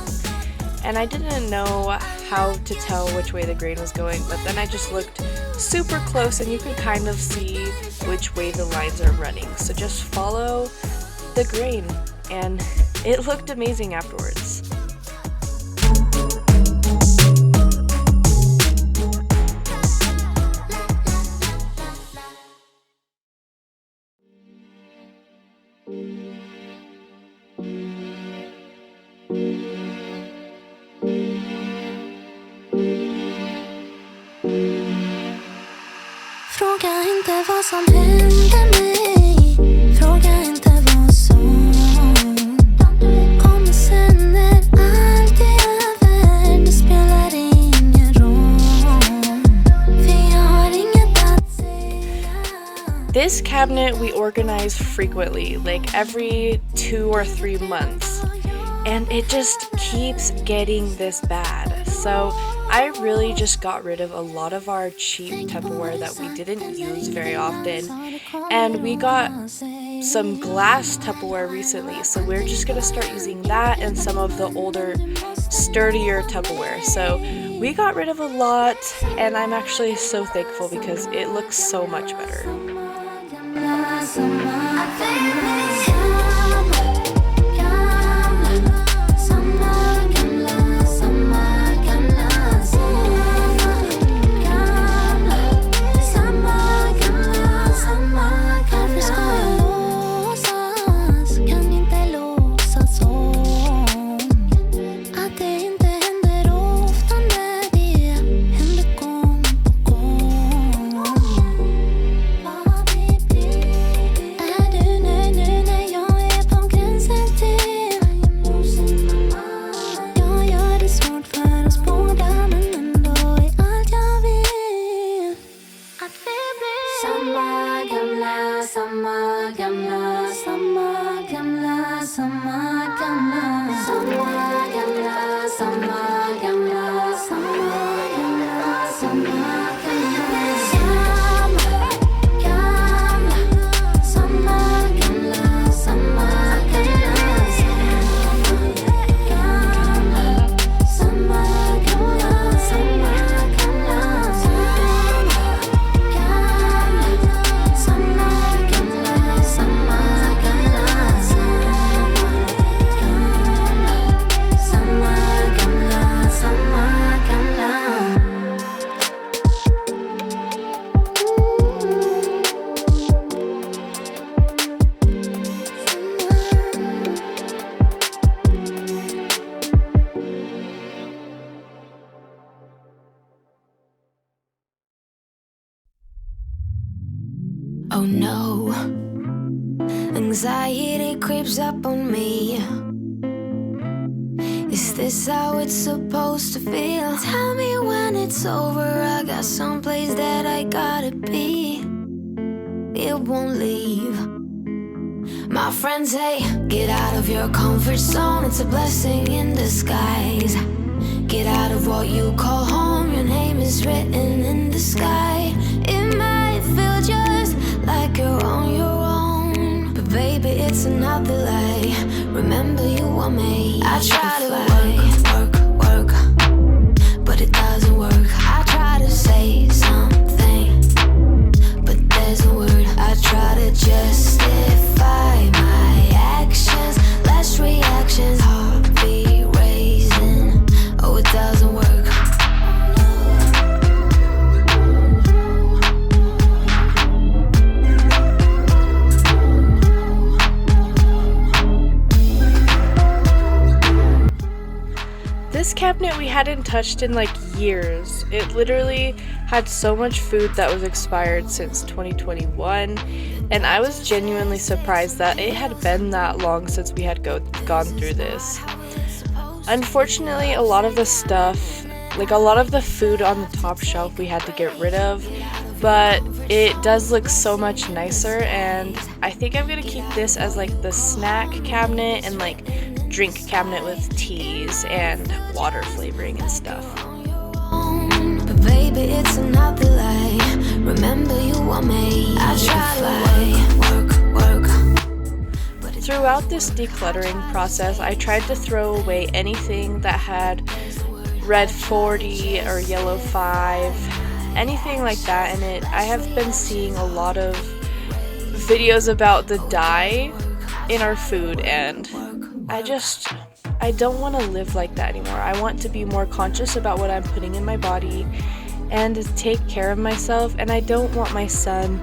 And I didn't know how to tell which way the grain was going, but then I just looked super close and you can kind of see which way the lines are running. So just follow the grain, and it looked amazing afterwards. Fråga inte vad som hände mig. Fråga inte vad som kommer sen när allt är över. Det spelar ingen roll. För jag har inget att säga. This cabinet we organize frequently, like every 2 or 3 months, and it just keeps getting this bad. So I really just got rid of a lot of our cheap Tupperware that we didn't use very often, and we got some glass Tupperware recently, so we're just gonna start using that and some of the older, sturdier Tupperware. So we got rid of a lot, and I'm actually so thankful because it looks so much better. Oh no, anxiety creeps up on me. Is this how it's supposed to feel? Tell me when it's over, I got someplace that I gotta be. It won't leave. My friends say, get out of your comfort zone, it's a blessing in disguise. Get out of what you call home, your name is written in the sky. It might feel just like you're on your own, but baby, it's another lie. Remember, you were made. I try to work, but it doesn't work. I try to say something, but there's a word. I try to justify my actions, less reactions, heartbeat raising. Oh, it doesn't work. This cabinet we hadn't touched in like years. It literally had so much food that was expired since 2021, and I was genuinely surprised that it had been that long since we had gone through this. Unfortunately, a lot of the stuff, like a lot of the food on the top shelf, we had to get rid of, but it does look so much nicer, and I think I'm gonna keep this as like the snack cabinet and like drink cabinet with teas and water flavoring and stuff. But baby, it's another lie. Remember, you were made. I try to work. Throughout this decluttering process, I tried to throw away anything that had red 40 or yellow 5, anything like that in it. I have been seeing a lot of videos about the dye in our food, and I don't want to live like that anymore. I want to be more conscious about what I'm putting in my body and take care of myself, and I don't want my son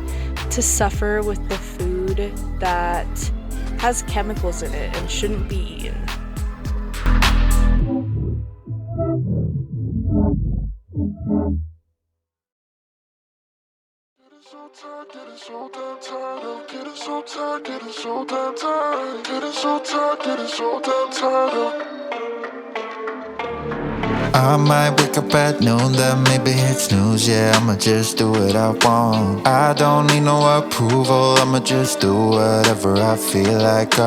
to suffer with the food that has chemicals in it and shouldn't be eaten. I might wake up at noon, then maybe hit snooze. Yeah, I'ma just do what I want. I don't need no approval, I'ma just do whatever I feel like.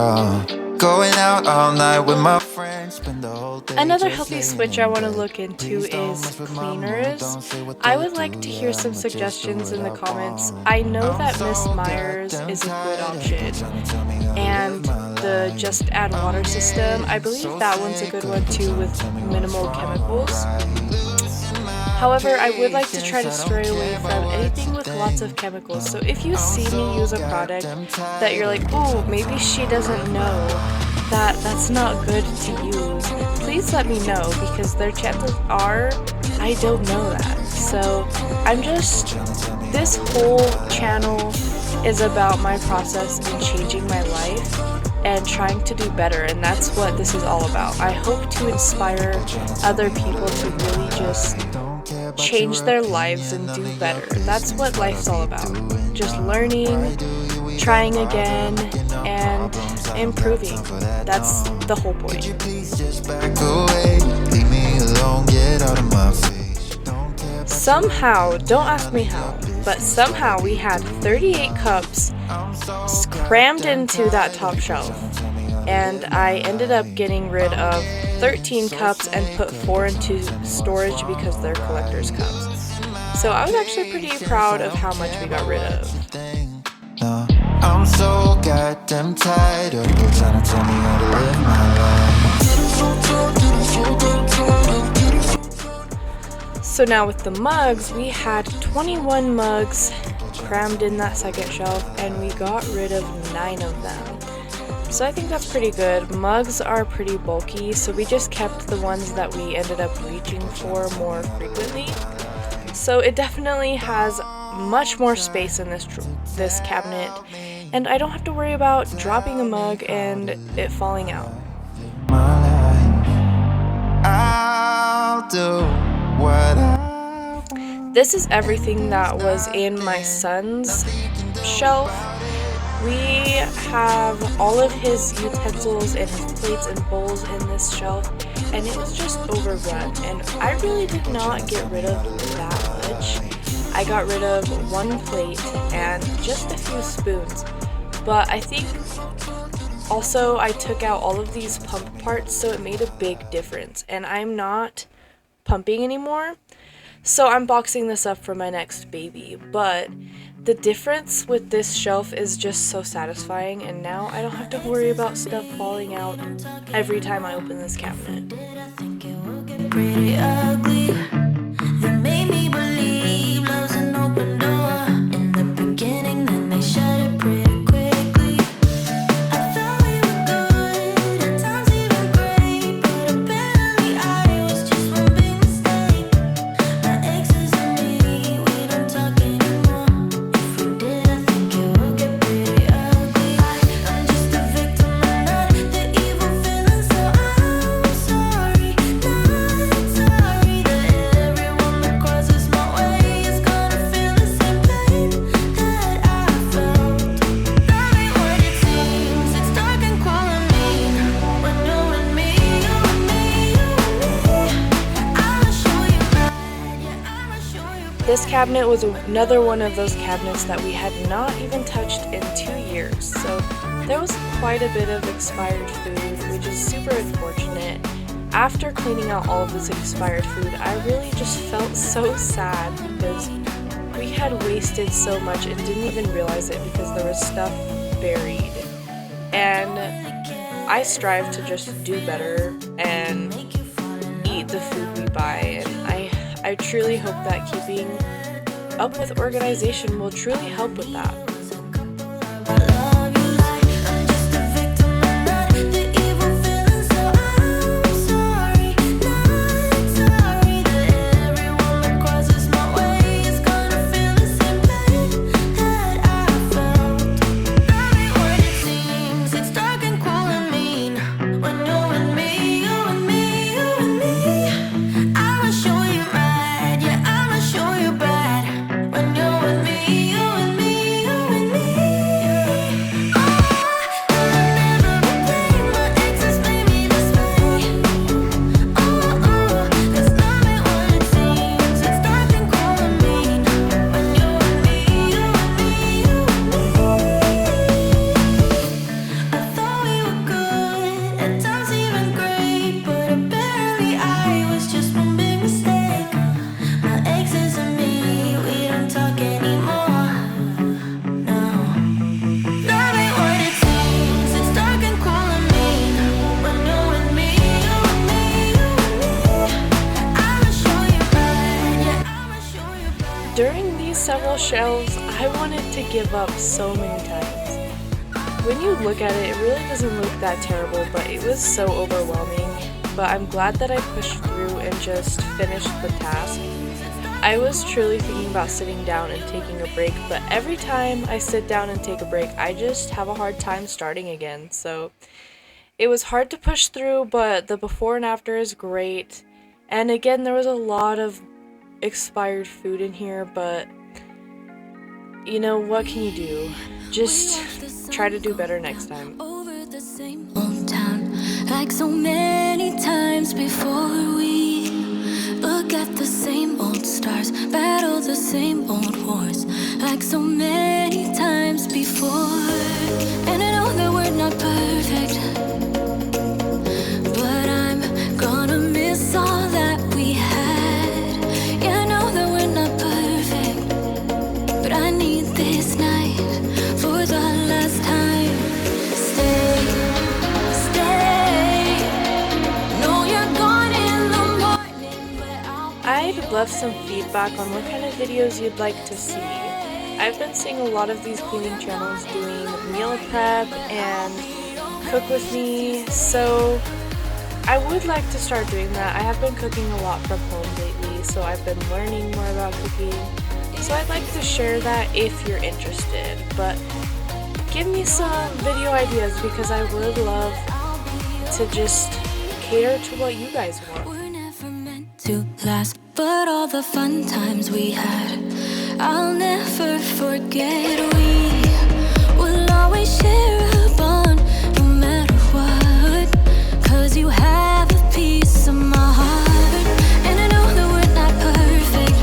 Going out all night with my friends, spend the whole Another healthy switch I want to look into is cleaners. I would like to hear some suggestions in the comments. I know that Miss Myers is a good option, and the just add water system, I believe that one's a good one too with minimal chemicals. However, I would like to try to stray away from anything with lots of chemicals. So if you see me use a product that you're like, ooh, maybe she doesn't know that that's not good to use, please let me know, because their chances are I don't know that. So this whole channel is about my process in changing my life and trying to do better, and that's what this is all about. I hope to inspire other people to really just change their lives and do better. That's what life's all about. Just learning, trying again, and improving. That's the whole point. Somehow, don't ask me how, but somehow we had 38 cups crammed into that top shelf, and I ended up getting rid of 13 cups and put 4 into storage because they're collector's cups. So I was actually pretty proud of how much we got rid of. I'm so goddamn tired of you trying to tell me how to live my life. So now with the mugs, we had 21 mugs crammed in that second shelf, and we got rid of 9 of them. So I think that's pretty good. Mugs are pretty bulky, so we just kept the ones that we ended up reaching for more frequently. So it definitely has much more space in this cabinet, and I don't have to worry about dropping a mug and it falling out. This is everything that was in my son's shelf. We have all of his utensils and his plates and bowls in this shelf, and it was just overrun, and I really did not get rid of that much. I got rid of 1 plate and just a few spoons, but I think also I took out all of these pump parts, so it made a big difference, and I'm not pumping anymore, so I'm boxing this up for my next baby. But the difference with this shelf is just so satisfying, and now I don't have to worry about stuff falling out every time I open this cabinet. Pretty ugly. They made me believe love's an open door in the beginning, then they shut it pretty quickly. I thought we were good, at times even great, but apparently I was just one big mistake. My exes and me, we don't talk anymore. If we did, I think it would get pretty ugly. I'm just a victim and not the evil villain, so I'm sorry, not sorry that everyone that crosses my way is gonna feel the same pain that I felt. Love ain't what it seems, it's dark and cruel and mean. When you're with me, you and me, you and me, I'ma show you right, yeah, I'ma show you. This cabinet was another one of those cabinets that we had not even touched in 2 years, so there was quite a bit of expired food, which is super unfortunate. After cleaning out all of this expired food, I really just felt so sad because we had wasted so much and didn't even realize it because there was stuff buried. And I strive to just do better and eat the food we buy, and I truly hope that keeping up with organization will truly help with that. I love you like I'm just a victim and not the evil villain, so I'm sorry, not sorry that everyone that crosses my way is gonna feel the same pain that I felt. Love ain't what it seems, it's dark and cruel and mean. When you're with me, you and me, you and me, I'ma show you right, yeah, I'ma show you bad. When you're with me, you and me, you those shelves, I wanted to give up so many times. When you look at it, it really doesn't look that terrible, but it was so overwhelming. But I'm glad that I pushed through and just finished the task. I was truly thinking about sitting down and taking a break, but every time I sit down and take a break, I just have a hard time starting again. So it was hard to push through, but the before and after is great. And again, there was a lot of expired food in here, but you know, what can you do? Just try to do better next time. Over the same old town, like so many times before. We look at the same old stars, battle the same old wars, like so many times before. And I know that we're not perfect, but I'm gonna miss all that we had. Yeah, I know that we're not perfect, but I need this night for the last time. Stay, stay. No, you're gone in the morning, but I'd love some feedback on what kind of videos you'd like to see. I've been seeing a lot of these cleaning channels doing meal prep and cook with me, so I would like to start doing that. I have been cooking a lot from home lately, so I've been learning more about cooking. So I'd like to share that if you're interested, but give me some video ideas because I would love to just cater to what you guys want. we're never meant to last, but all the fun times we had, I'll never forget. We will always share a bond, no matter what, 'cause you have a piece of my heart. And I know that we're not perfect,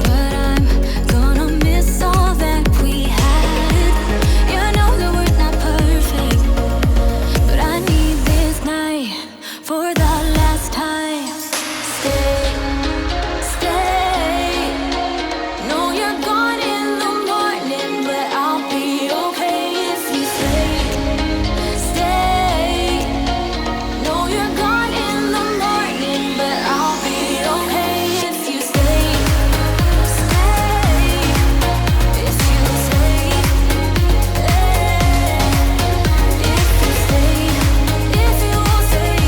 but I'm gonna miss all that we had. Yeah, I know that we're not perfect, but I need this night for the last time. Stay, stay. No, you're gone in the morning, but I'll be okay if you stay. Stay. No, you're gone in the morning, but I'll be okay if you stay. Stay. If you stay. If you stay. If you stay.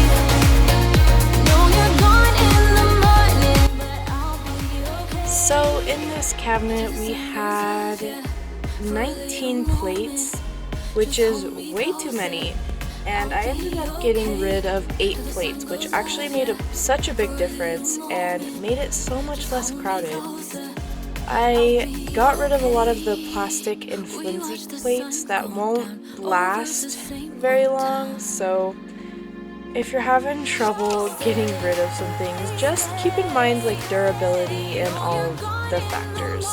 No, you're gone in the morning, but I'll be okay. So in this cabinet we had 19 plates, which is way too many, and I ended up getting rid of 8 plates, which actually made such a big difference and made it so much less crowded. I got rid of a lot of the plastic and flimsy plates that won't last very long, so if you're having trouble getting rid of some things, just keep in mind like durability and all of the factors.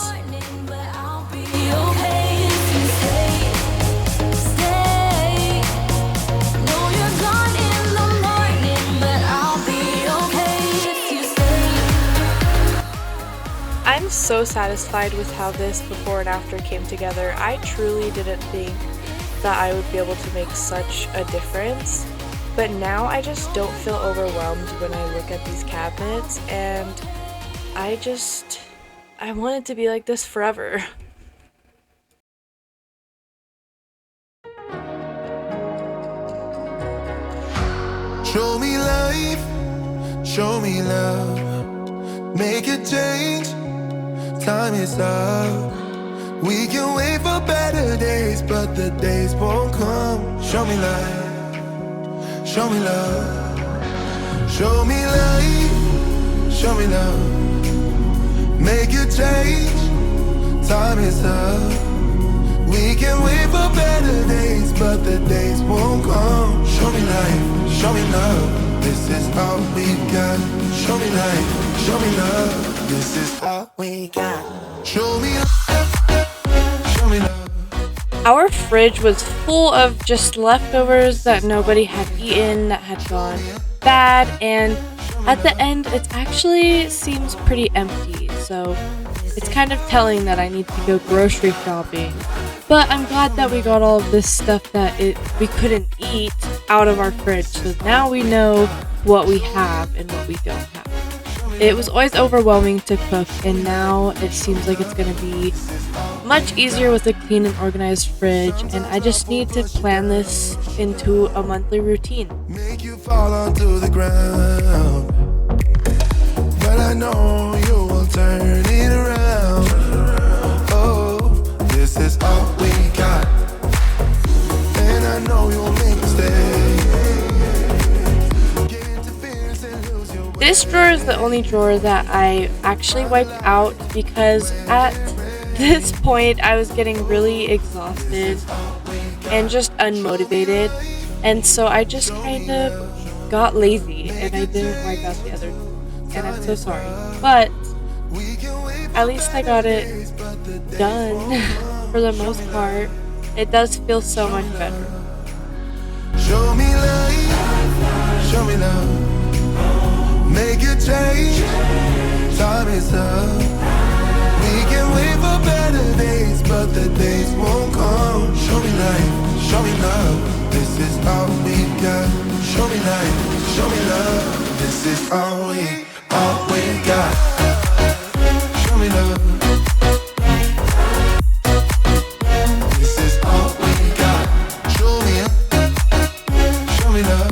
But I'll be okay if you stay. Stay. No, you're gone in the morning, but I'll be okay if you stay. I'm so satisfied with how this before and after came together. I truly didn't think that I would be able to make such a difference, but now I just don't feel overwhelmed when I look at these cabinets, and I want it to be like this forever. Show me life, show me love, make a change, time is up. We can wait for better days, but the days won't come. Show me life, show me love, show me life, show me love, make a change, time is up. We can wait for better days, but the days won't come. Show me life, show me love, this is all we got. Show me life, show me love, this is all we got. Show me love, show me love. Our fridge was full of just leftovers that nobody had eaten, that had gone bad, and at the end it actually seems pretty empty, so it's kind of telling that I need to go grocery shopping. But I'm glad that we got all of this stuff that we couldn't eat out of our fridge, so now we know what we have and what we don't have. It was always overwhelming to cook, and now it seems like it's going to be much easier with a clean and organized fridge, and I just need to plan this into a monthly routine. Make you fall onto the ground, but I know you will turn it around. Oh, this is all we got, and I know you'll make mistakes. This drawer is the only drawer that I actually wiped out because at this point I was getting really exhausted and just unmotivated, and so I just kind of got lazy and I didn't wipe out the other drawer, and I'm so sorry, but at least I got it done for the most part. It does feel so much better. Show me love, show me love. Make a change, time is up. We can wait for better days, but the days won't come. Show me life, show me love. This is all we got. Show me life, show me love. This is all we got. Show me love. This is all we got. Show me love.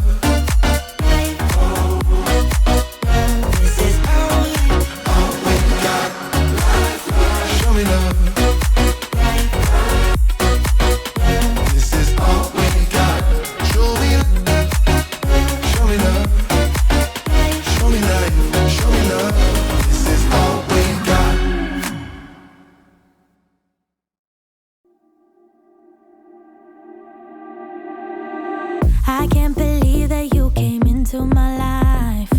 I can't believe that you came into my life.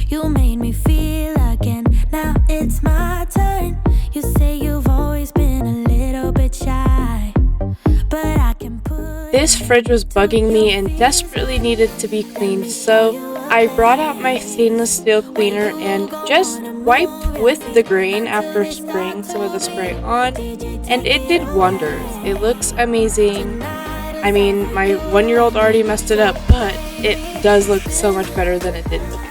You made me feel again. Now it's my turn. You say you've always been a little bit shy, but I can put. This fridge was bugging me and desperately needed to be cleaned, so I brought out my stainless steel cleaner and just wiped with the grain after spraying some of the spray on, and it did wonders. It looks amazing. I mean, my 1-year-old already messed it up, but it does look so much better than it did before.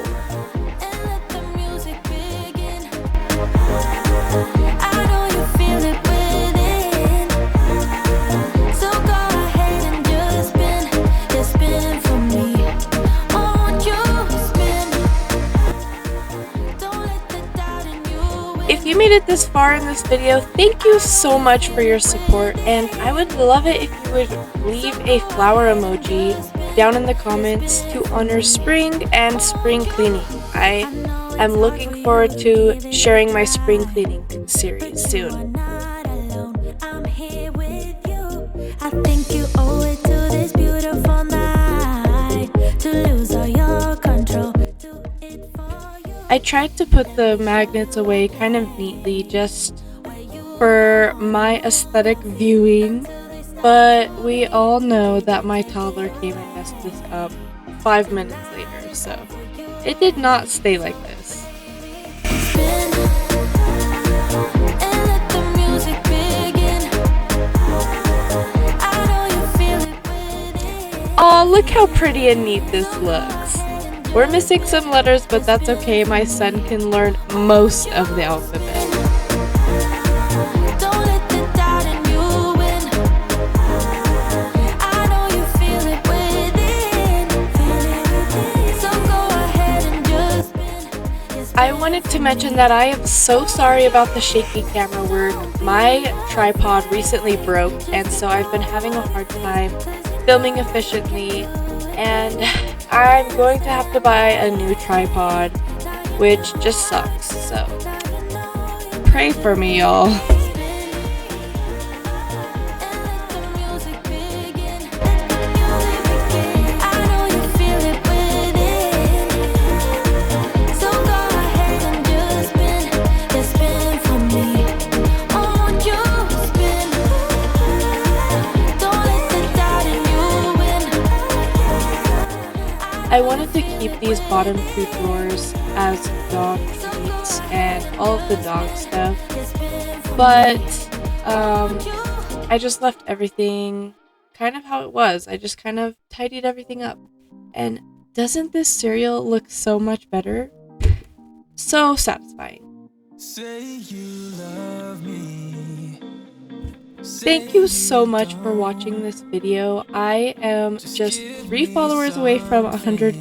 If you made it this far in this video, thank you so much for your support, and I would love it if you would leave a flower emoji down in the comments to honor spring and spring cleaning. I am looking forward to sharing my spring cleaning series soon. I think you owe it to this beautiful night to lose all your control. I tried to put the magnets away kind of neatly just for my aesthetic viewing, but we all know that my toddler came and messed this up 5 minutes later, so it did not stay like this. Aw, look how pretty and neat this looks. We're missing some letters, but that's okay. My son can learn most of the alphabet. I wanted to mention that I am so sorry about the shaky camera work. My tripod recently broke, and so I've been having a hard time filming efficiently, and I'm going to have to buy a new tripod, which just sucks, so pray for me, y'all. I wanted to keep these bottom 2 drawers as dog treats and all of the dog stuff, but I just left everything kind of how it was. I just kind of tidied everything up. And doesn't this cereal look so much better? so satisfying. Thank you so much for watching this video. I am just 3 followers away from 100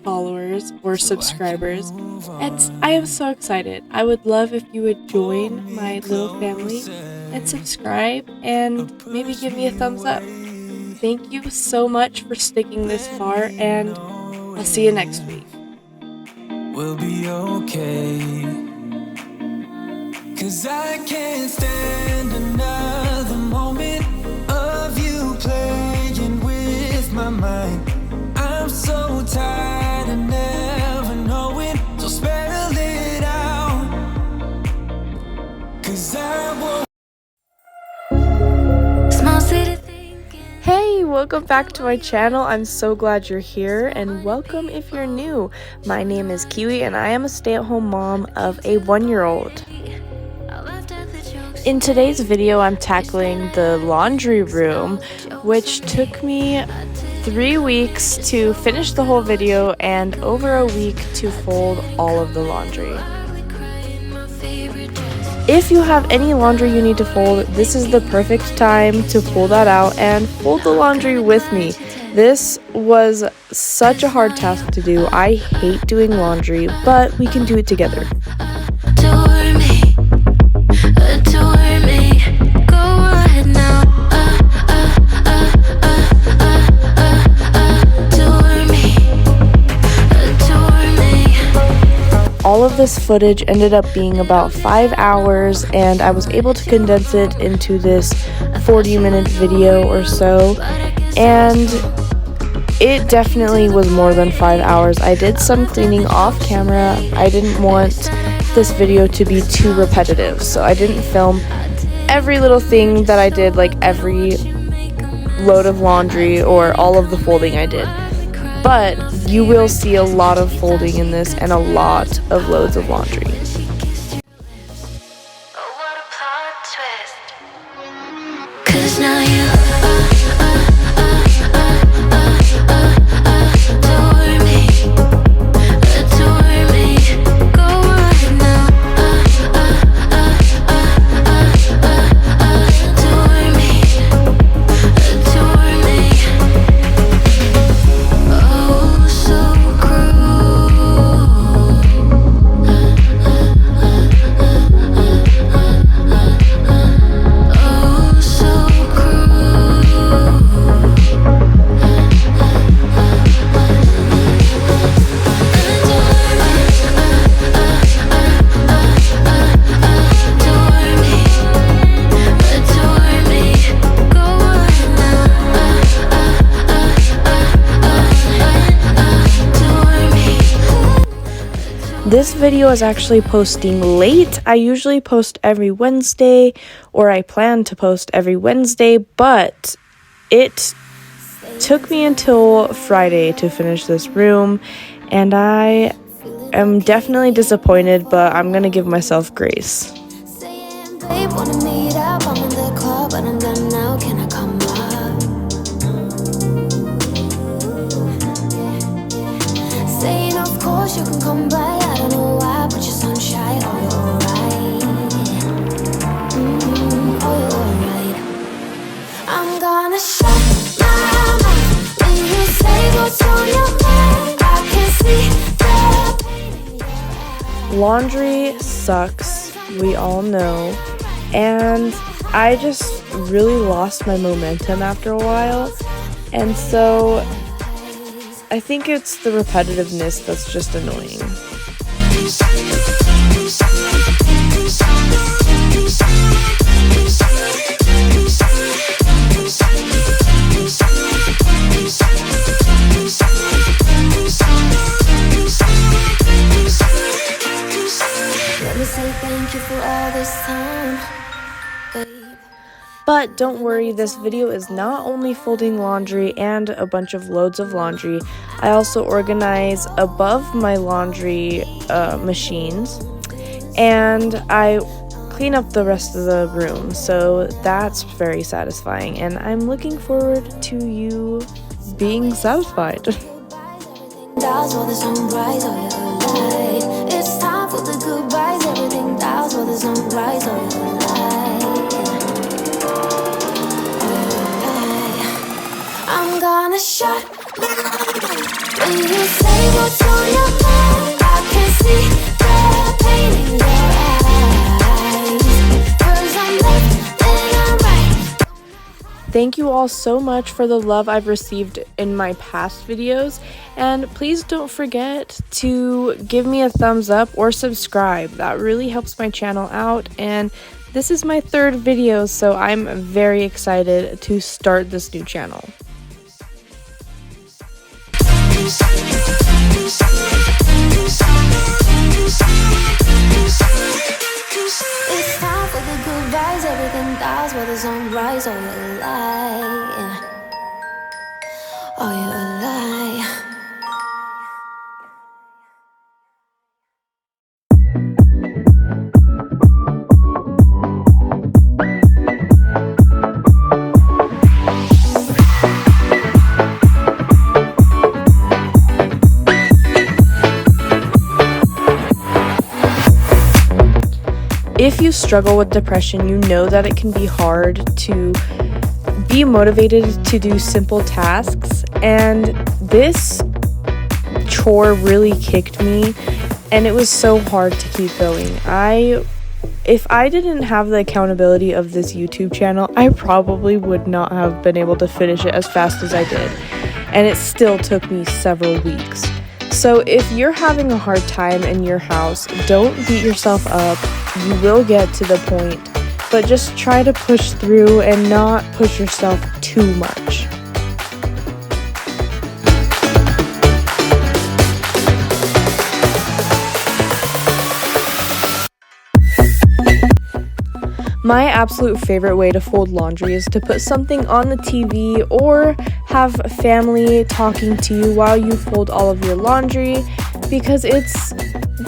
followers or subscribers, and I am so excited. I would love if you would join my little family and subscribe and maybe give me a thumbs up. Thank you so much for sticking this far, and I'll see you next week. We'll be okay, 'cause I can't stand another moment of you playing with my mind. I'm so tired of never knowing, so spell it out, 'cause I won't. Hey, welcome back to my channel. I'm so glad you're here, and welcome if you're new. My name is Kiwi and I am a stay-at-home mom of a 1-year-old. In today's video, I'm tackling the laundry room, which took me 3 weeks to finish the whole video and over a week to fold all of the laundry. If you have any laundry you need to fold, this is the perfect time to pull that out and fold the laundry with me. This was such a hard task to do. I hate doing laundry, but we can do it together. Adore me, go ahead now. Adore me. All of this footage ended up being about 5 hours, and I was able to condense it into this 40-minute video or so, and it definitely was more than 5 hours. I did some cleaning off camera. I didn't want this video to be too repetitive, so I didn't film every little thing that I did, like every load of laundry or all of the folding I did. But you will see a lot of folding in this and a lot of loads of laundry. Oh, what a plot twist. 'Cause now you adore me, go ahead now. Adore me. Oh, so cruel. Oh, so This video is actually posting late. I usually post every Wednesday, or I plan to post every Wednesday, but it took me until Friday to finish this room, and I am definitely disappointed, but I'm gonna give myself grace. saying, babe, wanna meet up? I'm in the club, but I'm done now. Can I come up? Saying, of course you can come by. I don't know why, but you're sunshine. Oh, you're alright. Oh, you're alright. I'm gonna shut my mouth when you say what's on your mind. I can see the pain in your eyes. Laundry sucks, we all know, and I just really lost my momentum after a while, and so I think it's the repetitiveness that's just annoying. Let me say thank you for all this time, babe. But don't worry, this video is not only folding laundry and a bunch of loads of laundry. I also organize above my laundry machines, and I clean up the rest of the room, so that's very satisfying, and I'm looking forward to you being satisfied. Does all the sunrise, oh, you're light. It's time for while the sun rises. Oh, you're a lie. Oh, you're a lie. I'm gonna shut my mouth when you say what's on your mind. I can see the pain in your eyes. 'Cause I'm left and I'm right. Thank you all so much for the love I've received in my past videos, and please don't forget to give me a thumbs up or subscribe. That really helps my channel out, and this is my 3rd video, so I'm very excited to start this new channel. It's time for the goodbyes, everything dies while the sun rises. Oh, you're a lie. Oh, you're a lie. If you struggle with depression, you know that it can be hard to be motivated to do simple tasks, and this chore really kicked me, and it was so hard to keep going. If I didn't have the accountability of this YouTube channel, I probably would not have been able to finish it as fast as I did, and it still took me several weeks. So if you're having a hard time in your house, don't beat yourself up. You will get to the point, but just try to push through and not push yourself too much. My absolute favorite way to fold laundry is to put something on the TV or have family talking to you while you fold all of your laundry, because it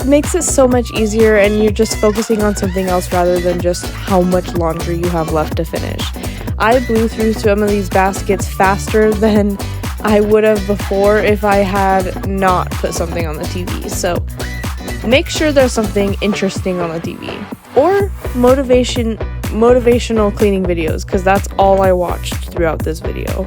makes it so much easier and you're just focusing on something else rather than just how much laundry you have left to finish. I blew through some of these baskets faster than I would have before if I had not put something on the TV. So make sure there's something interesting on the TV, or motivational cleaning videos, because that's all I watched throughout this video.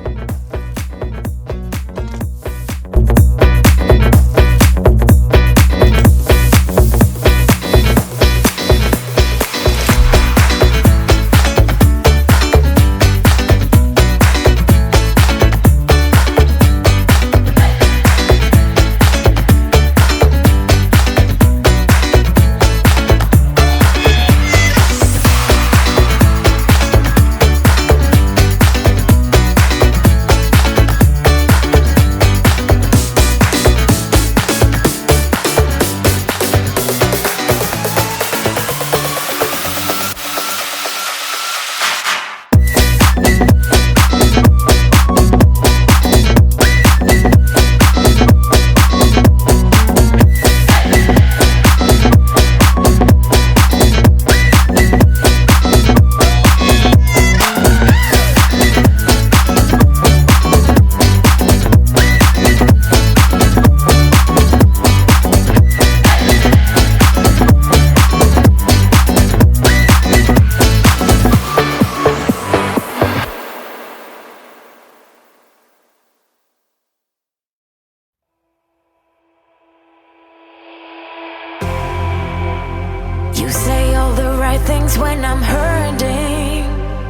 You say all the right things when I'm hurting.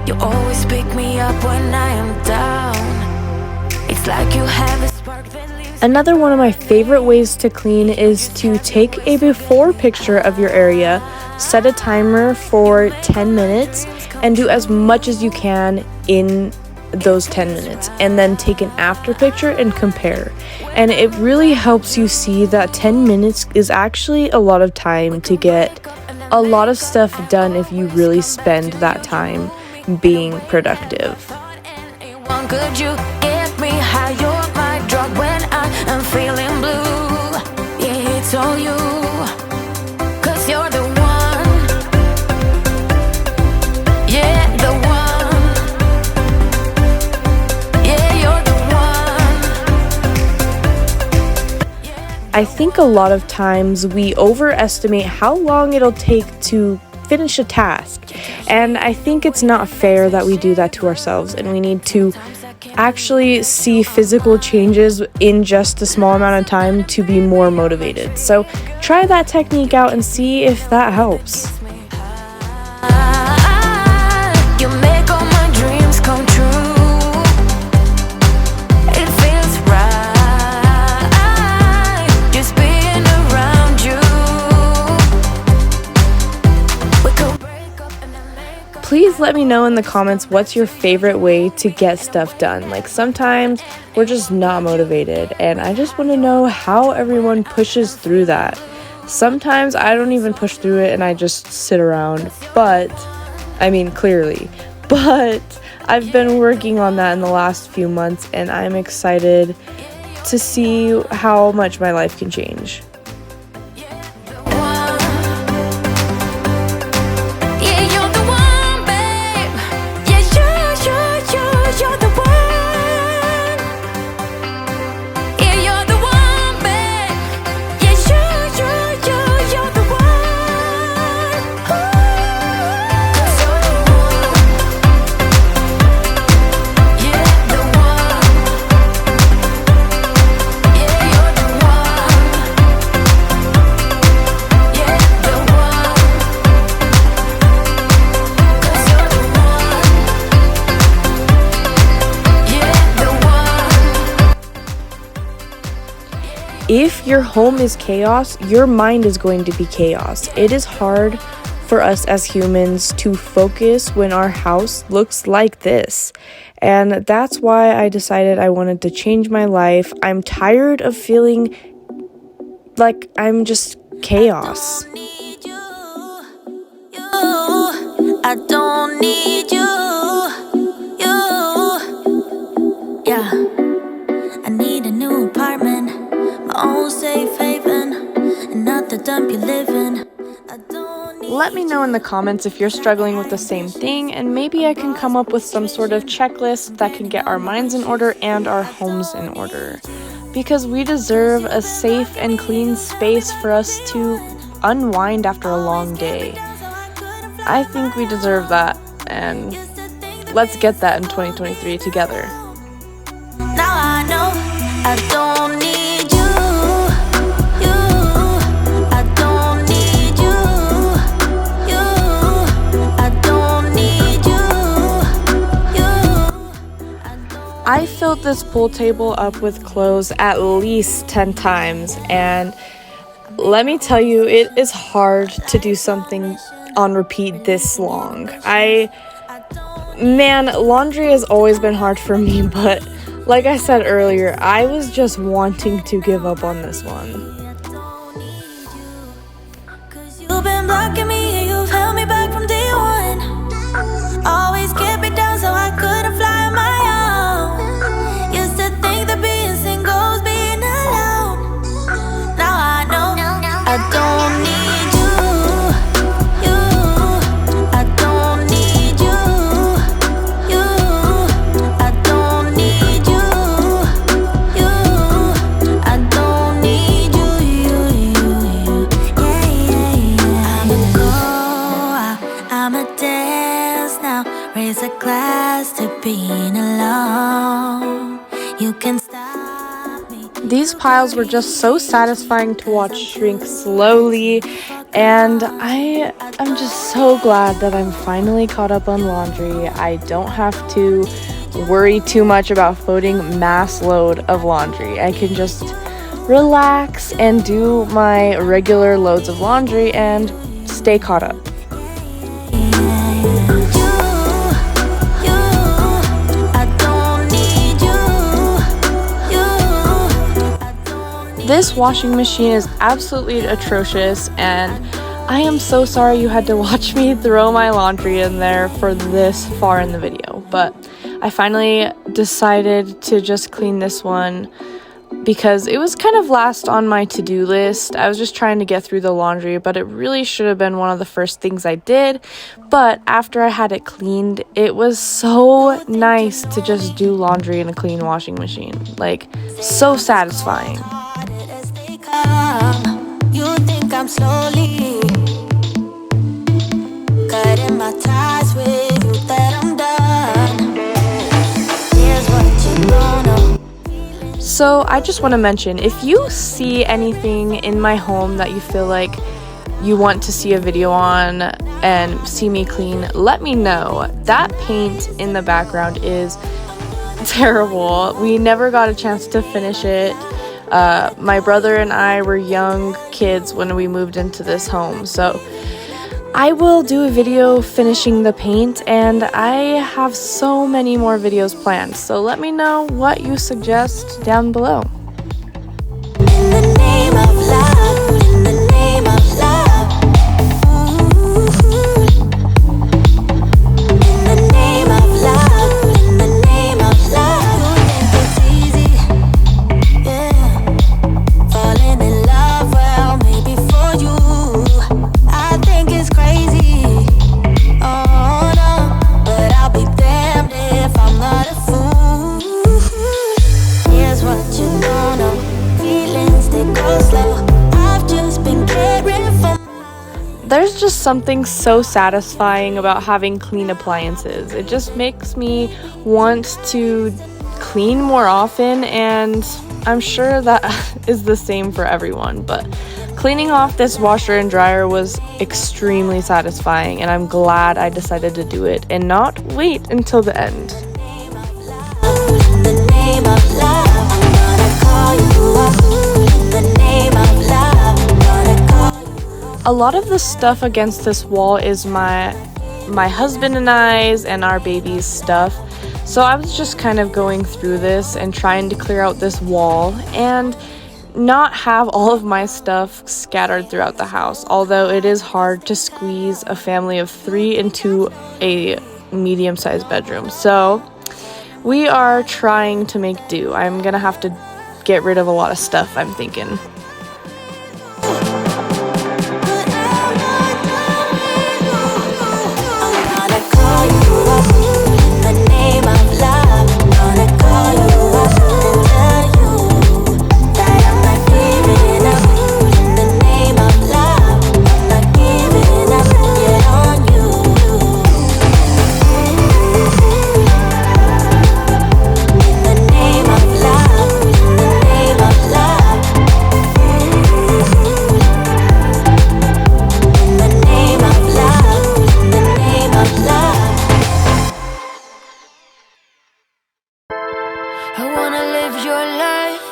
You always pick me up when I am down. It's like you have a spark that leaves. Another one of my favorite ways to clean is to take a before picture of your area, set a timer for 10 minutes, and do as much as you can in those 10 minutes, and then take an after picture and compare. And it really helps you see that 10 minutes is actually a lot of time to get a lot of stuff done if you really spend that time being productive. Could you get me high? You're my drug when I am feeling blue. Yeah, it's all you, 'cause you're the one. Yeah, the one. Yeah, you're the one. I think a lot of times we overestimate how long it'll take to finish a task. And I think it's not fair that we do that to ourselves, and we need to actually see physical changes in just a small amount of time to be more motivated. So try that technique out and see if that helps. You make all my dreams come true. It feels right just being around you. We could break up and then make up. Please let me know in the comments what's your favorite way to get stuff done. Like, sometimes we're just not motivated, and I just want to know how everyone pushes through that. Sometimes I don't even push through it and I just sit around, clearly. But I've been working on that in the last few months, and I'm excited to see how much my life can change. If your home is chaos, your mind is going to be chaos. It is hard for us as humans to focus when our house looks like this. And that's why I decided I wanted to change my life. I'm tired of feeling like I'm just chaos. I don't need you. Yeah. I need a new apartment, my own safe haven, and not the dump you live in. Let me know in the comments if you're struggling with the same thing, and maybe I can come up with some sort of checklist that can get our minds in order and our homes in order. Because we deserve a safe and clean space for us to unwind after a long day. I think we deserve that, and let's get that in 2023 together. Now I know I don't need you. I don't need you. I don't need you. I filled this pool table up with clothes at least 10 times, and let me tell you, it is hard to do something on repeat this long. Laundry has always been hard for me, but like I said earlier, I was just wanting to give up on this one. You've been blocking me and you've held me back from day one. Always kept me down so I couldn't fly on my own. Used to think that being single was being alone. Now I know I don't need you. I don't need you. I don't need you. I don't need you. I'ma go out, I'ma dance now. Raise a glass to being alone. You can stop me. These piles were just so satisfying to watch shrink slowly, and I am just so glad that I'm finally caught up on laundry. I don't have to worry too much about folding mass load of laundry. I can just relax and do my regular loads of laundry and stay caught up. This washing machine is absolutely atrocious, and I am so sorry you had to watch me throw my laundry in there for this far in the video. But I finally decided to just clean this one because it was kind of last on my to-do list. I was just trying to get through the laundry, but it really should have been one of the first things I did. But after I had it cleaned, it was so nice to just do laundry in a clean washing machine. Like, so satisfying. You think I'm slowly cutting my ties with you that I'm done. Here's what you gonna. So I just want to mention, if you see anything in my home that you feel like you want to see a video on and see me clean, let me know. That paint in the background is terrible. We never got a chance to finish it. My brother and I were young kids when we moved into this home, so I will do a video finishing the paint, and I have so many more videos planned, so let me know what you suggest down below. In the name of love, in the name of love. Ooh. In the name of love, in the name of love. It's easy, yeah. Falling in love, well, maybe for you. I think it's crazy, oh no. But I'll be damned if I'm not a fool. Here's what you don't know. Feelings, they go slow. I've just been caring for. There's just something so satisfying about having clean appliances. It just makes me want to clean more often, and I'm sure that is the same for everyone, but cleaning off this washer and dryer was extremely satisfying, and I'm glad I decided to do it and not wait until the end. In the name of love, I'm gonna call you up. In the name of love, I'm gonna call you. A lot of the stuff against this wall is my husband and I's and our baby's stuff. So I was just kind of going through this and trying to clear out this wall and not have all of my stuff scattered throughout the house, although it is hard to squeeze a family of 3 into a medium-sized bedroom. So we are trying to make do. I'm gonna have to get rid of a lot of stuff, I'm thinking. I wanna live your life,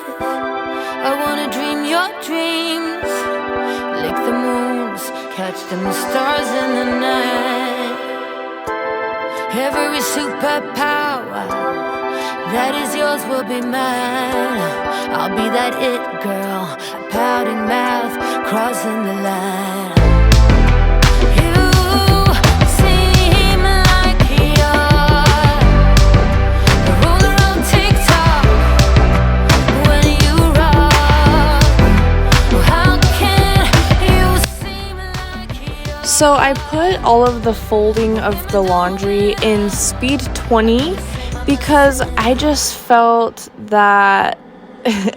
I wanna dream your dreams, lick the moons, catch them stars in the night. Every superpower that is yours will be mine. I'll be that it girl, pouting mouth, crossing the line. So I put all of the folding of the laundry in speed 20 because I just felt that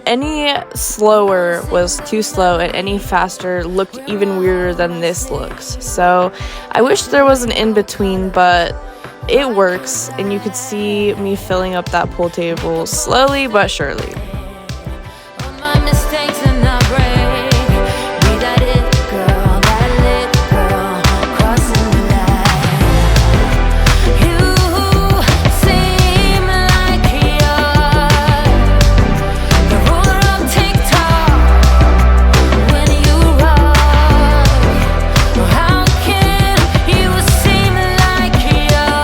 any slower was too slow and any faster looked even weirder than this looks. So I wish there was an in-between, but it works, and you could see me filling up that pool table slowly but surely. My mistakes and not break. Be that it girl, that lit girl, crossing the line. You seem like you're the ruler of TikTok. When you rock, how can you seem like you're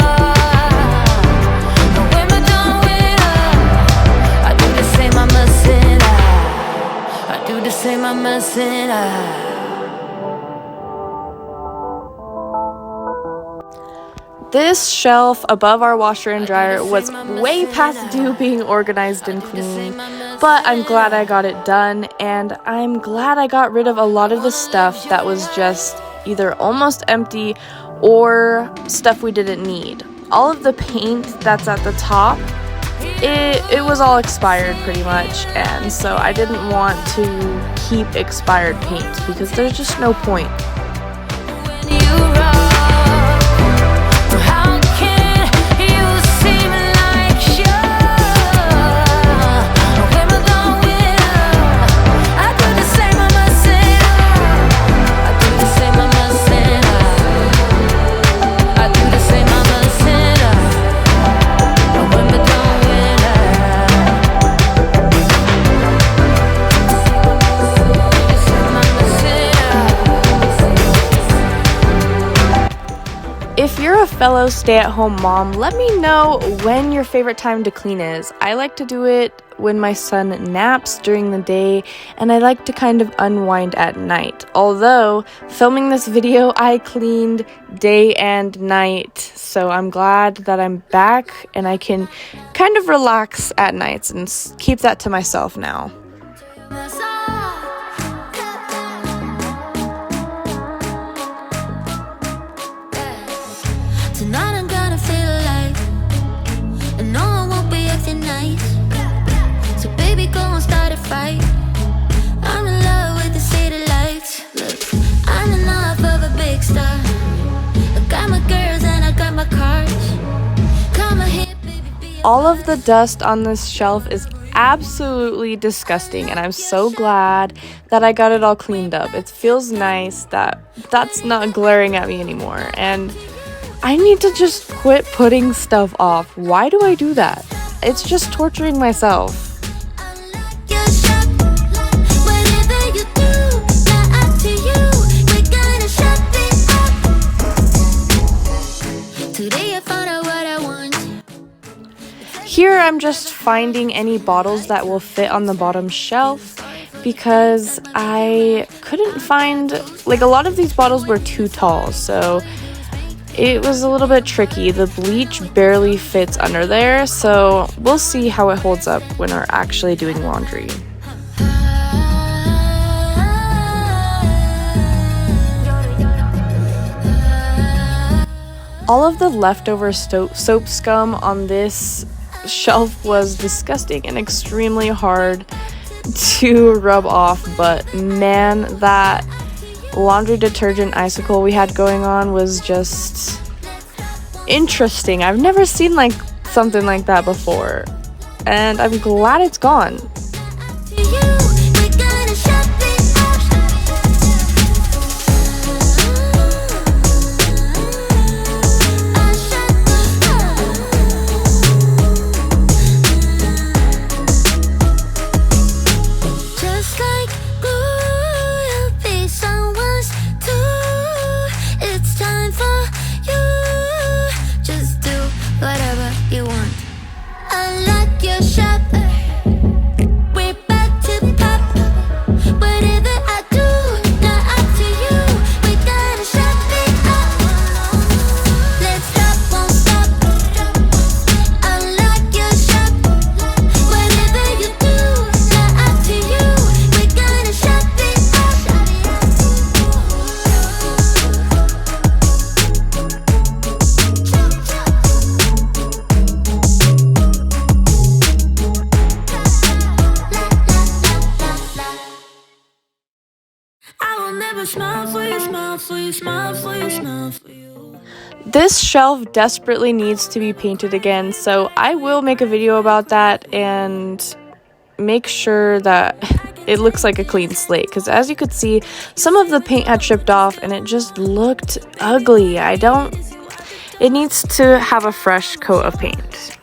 a Wimbledon winner? I do the same, I'm a sinner. I do the same, I'm a sinner. This shelf above our washer and dryer was way past due being organized and clean, but I'm glad I got it done, and I'm glad I got rid of a lot of the stuff that was just either almost empty or stuff we didn't need. All of the paint that's at the top, it was all expired pretty much, and so I didn't want to keep expired paint because there's just no point. When you rock, fellow stay-at-home mom, let me know when your favorite time to clean is. I like to do it when my son naps during the day, and I like to kind of unwind at night. Although, filming this video, I cleaned day and night, so I'm glad that I'm back and I can kind of relax at nights and keep that to myself now. Tonight I'm gonna feel alive, and no one won't be acting nice. So baby, go and start a fight. I'm in love with the city lights. Look, I'm enough of a big star. I got my girls and I got my cars. Come on here, baby. All of the dust on this shelf is absolutely disgusting, and I'm so glad that I got it all cleaned up. It feels nice that that's not glaring at me anymore, and I need to just quit putting stuff off. Why do I do that? It's just torturing myself. Here I'm just finding any bottles that will fit on the bottom shelf because I couldn't find, like, a lot of these bottles were too tall, so it was a little bit tricky. The bleach barely fits under there, so we'll see how it holds up when we're actually doing laundry. All of the leftover soap scum on this shelf was disgusting and extremely hard to rub off, but man, that laundry detergent icicle we had going on was just interesting. I've never seen something like that before, and I'm glad it's gone. This shelf desperately needs to be painted again, so I will make a video about that and make sure that it looks like a clean slate, because as you could see, some of the paint had chipped off and it just looked ugly. It needs to have a fresh coat of paint.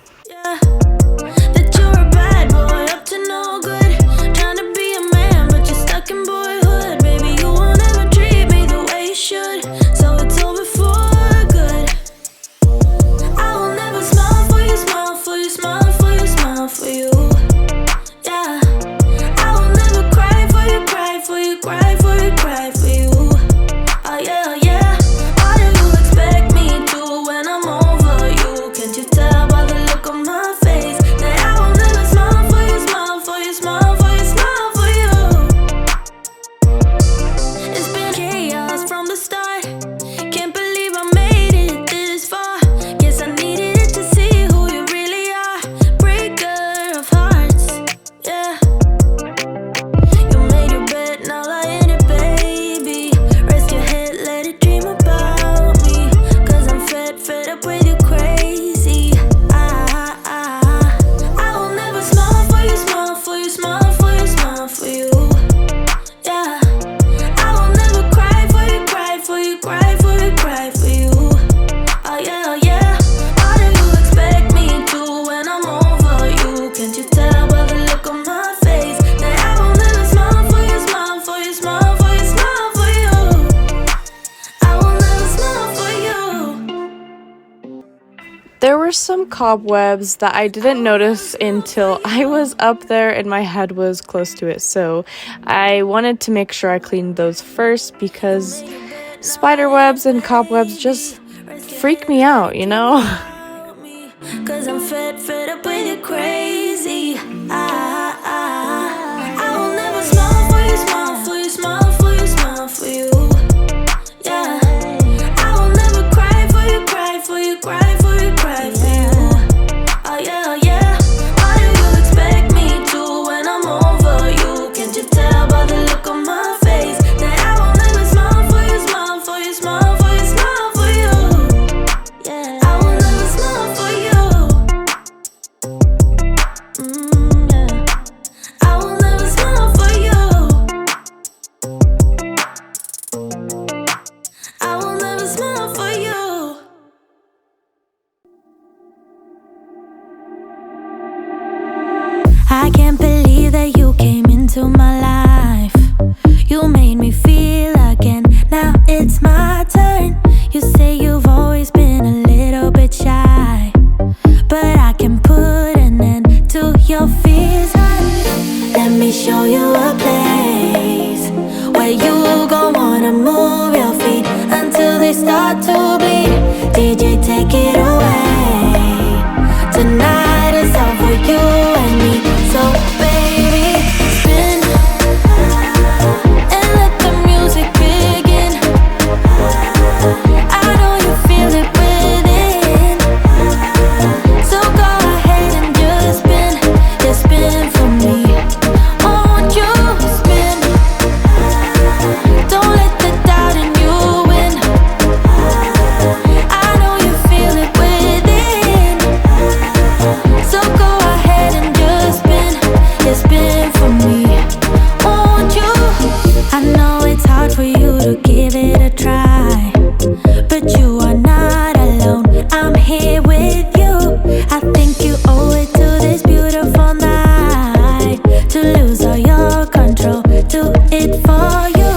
Can't you tell by the look were some cobwebs that I didn't notice until I was up there and my head was close to it. So I wanted to make sure I cleaned those first because spider webs and cobwebs just freak me out, you know? Cause I'm fed up with you crazy. I will never smile for you, smile for you, smile for you, smile for you. Yeah. I will never cry for you, cry for you, cry for you, cry for you. Oh yeah, oh yeah. Why do you expect me to when I'm over you? Can't you tell by the look on my face that I will never smile for you, smile for you, smile for you, smile for you. Yeah. I will never smile for you. Yeah. I will never smile for you. I will never smile for you. I can't believe that you came into my life. You made me feel again. Now it's my turn. You say you've always been a little bit shy, but I can put an end to your fears. Let me show you a place where you gon' wanna move your feet until they start to bleed. DJ, take it away. Tonight is all for you and me. So baby, spin and let the music begin. I know you feel it within. So go ahead and just spin for me. Won't you spin? Don't let the doubt in you win. I know you feel it within. So go ahead and just spin for me. Won't you? I know it's hard for you to give it a try, but you are not alone. I'm here with you. I think you owe it to this beautiful night to lose all your control. Do it for you.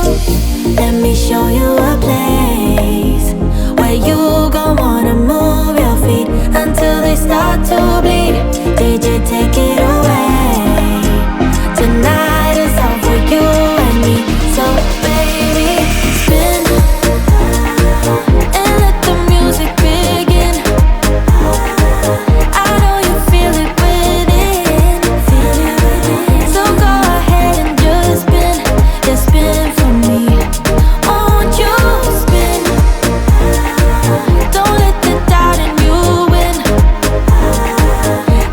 Let me show you a place where you gon' wanna move your feet until they start to bleed. DJ, take it away. Tonight is all for you and me. So baby, spin and let the music begin. I know you feel it within. So go ahead and just spin for me. Won't you spin? Don't let the doubt in you win.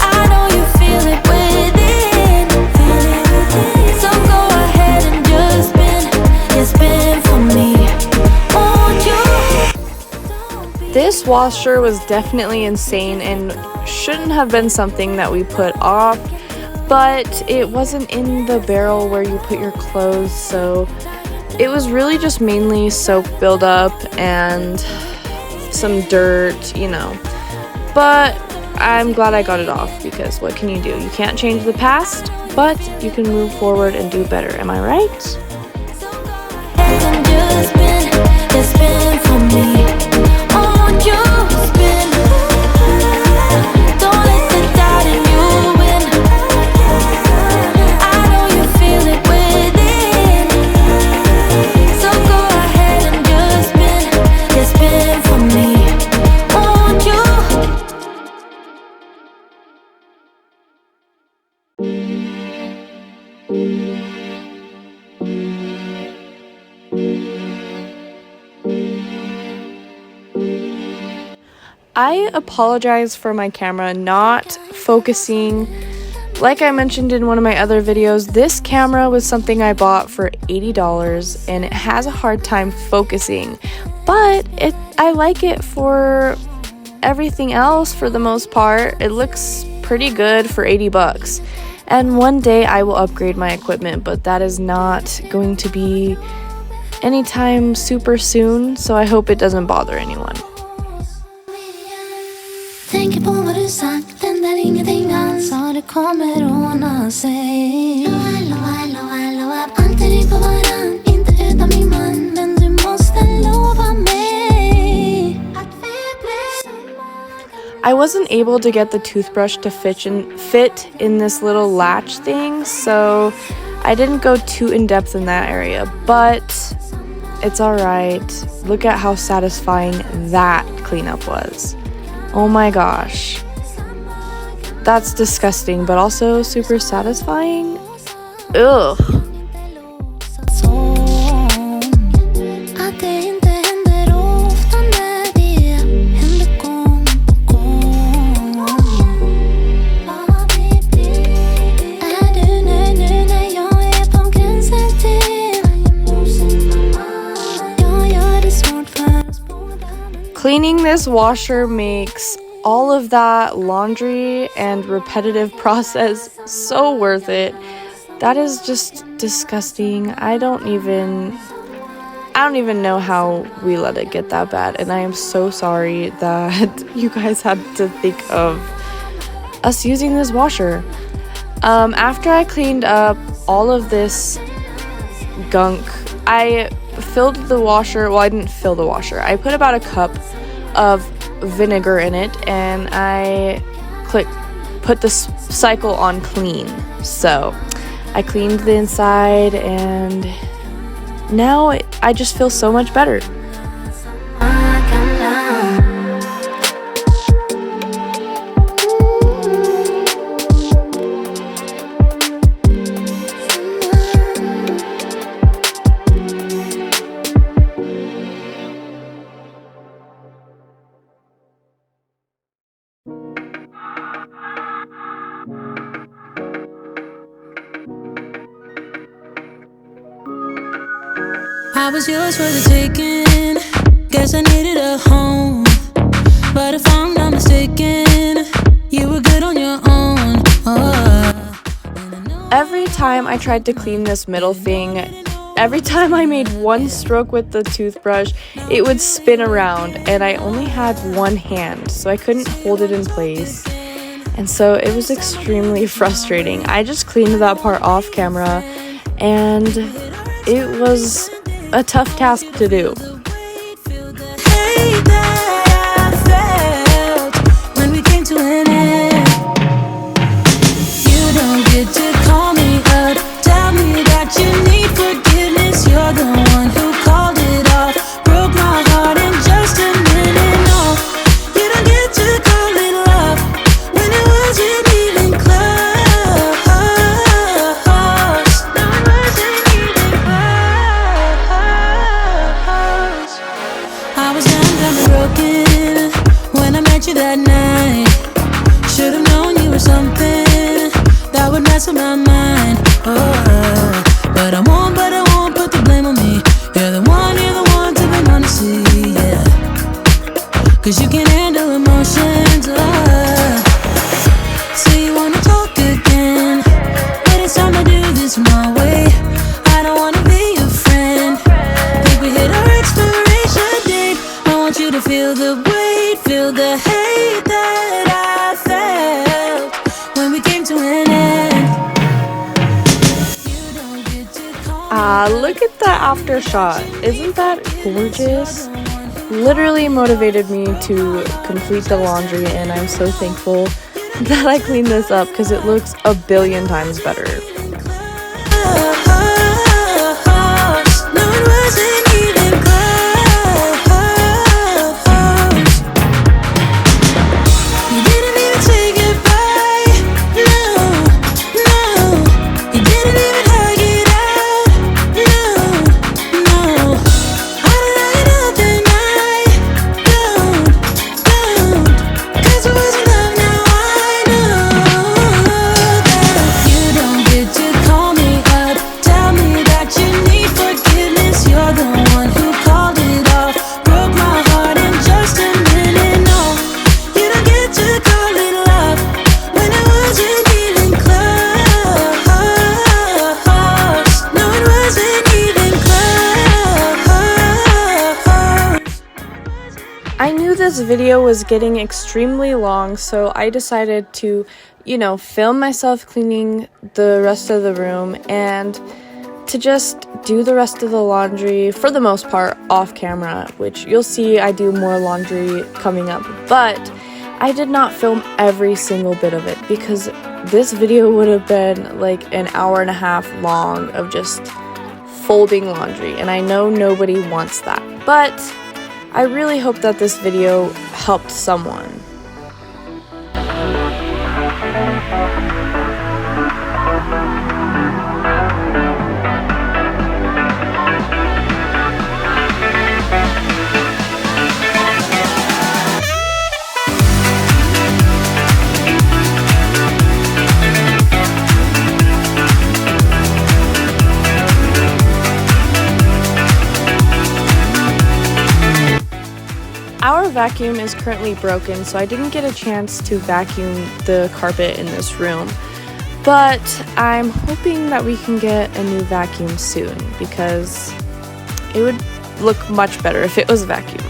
I know you feel it within. So go ahead and just spin for me. Won't you? This washer was definitely insane and shouldn't have been something that we put off, but it wasn't in the barrel where you put your clothes, so it was really just mainly soap buildup and some dirt, you know. But I'm glad I got it off because what can you do? You can't change the past, but you can move forward and do better. Am I right? So go ahead and just spin for me. Won't you spin? Don't let the doubt in you win. I know you feel it within. So go ahead and just spin for me. Won't you? I apologize for my camera not focusing. Like I mentioned in one of my other videos, this camera was something I bought for $80 and it has a hard time focusing, but I like it for everything else for the most part. It looks pretty good for 80 bucks. And one day I will upgrade my equipment, but that is not going to be anytime super soon, so I hope it doesn't bother anyone. Tänker på vad du sagt, den där ingenting alls. Ja, det kommer ordna sig. Lova, alltid dig på varann. Inte utan min man, men du måste lova mig att vi blir. I wasn't able to get the toothbrush to fit in this little latch thing, so I didn't go too in-depth in that area, but it's alright. Look at how satisfying that cleanup was. Oh my gosh. That's disgusting, but also super satisfying. Ugh. Cleaning this washer makes all of that laundry and repetitive process so worth it. That is just disgusting. I don't even know how we let it get that bad, and I am so sorry that you guys had to think of us using this washer. After I cleaned up all of this gunk, I filled the washer. Well, I didn't fill the washer. I put about a cup of vinegar in it, and I put the cycle on clean. So I cleaned the inside, and now I just feel so much better. I was yours for the taking. Guess I needed a home, but if I'm not mistaken, you were good on your own. Every time I tried to clean this middle thing, every time I made one stroke with the toothbrush, it would spin around, and I only had one hand, so I couldn't hold it in place. And so it was extremely frustrating. I just cleaned that part off camera, and it was a tough task to do. Cause you can handle emotions, so you wanna talk again, but it's time to do this my way. I don't wanna be your friend. Think we hit our expiration date. I want you to feel the weight, feel the hate that I felt when we came to an end. You don't get to call me. Look at the after shot. Isn't that gorgeous? Literally motivated me to complete the laundry, and I'm so thankful that I cleaned this up because it looks a billion times better. This video was getting extremely long, so I decided to, film myself cleaning the rest of the room and to just do the rest of the laundry, for the most part, off camera, which you'll see I do more laundry coming up. But I did not film every single bit of it because this video would have been like an hour and a half long of just folding laundry, and I know nobody wants that, but I really hope that this video helped someone. Our vacuum is currently broken, so I didn't get a chance to vacuum the carpet in this room. But I'm hoping that we can get a new vacuum soon because it would look much better if it was vacuumed.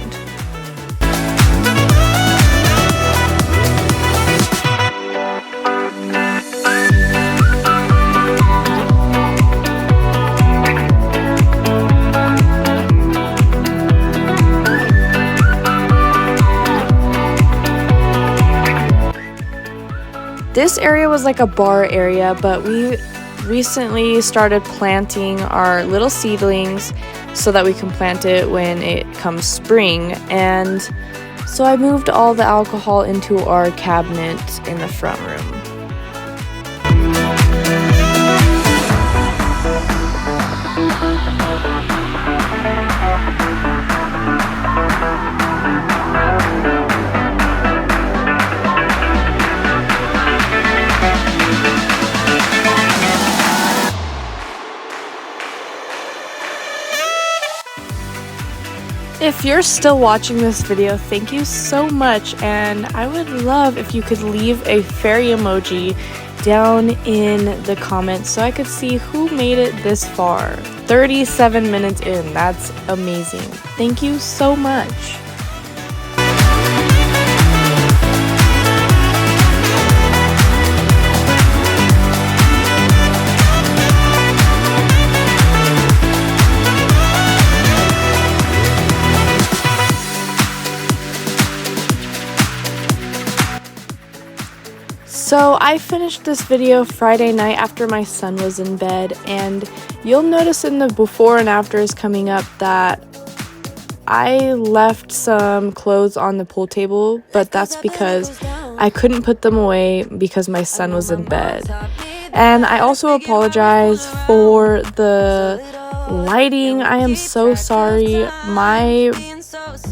This area was like a bar area, but we recently started planting our little seedlings so that we can plant it when it comes spring. And so I moved all the alcohol into our cabinet in the front room. If you're still watching this video, thank you so much, and I would love if you could leave a fairy emoji down in the comments so I could see who made it this far. 37 minutes in, that's amazing. Thank you so much. So I finished this video Friday night after my son was in bed, and you'll notice in the before and afters coming up that I left some clothes on the pool table, but that's because I couldn't put them away because my son was in bed. And I also apologize for the lighting. I am so sorry. My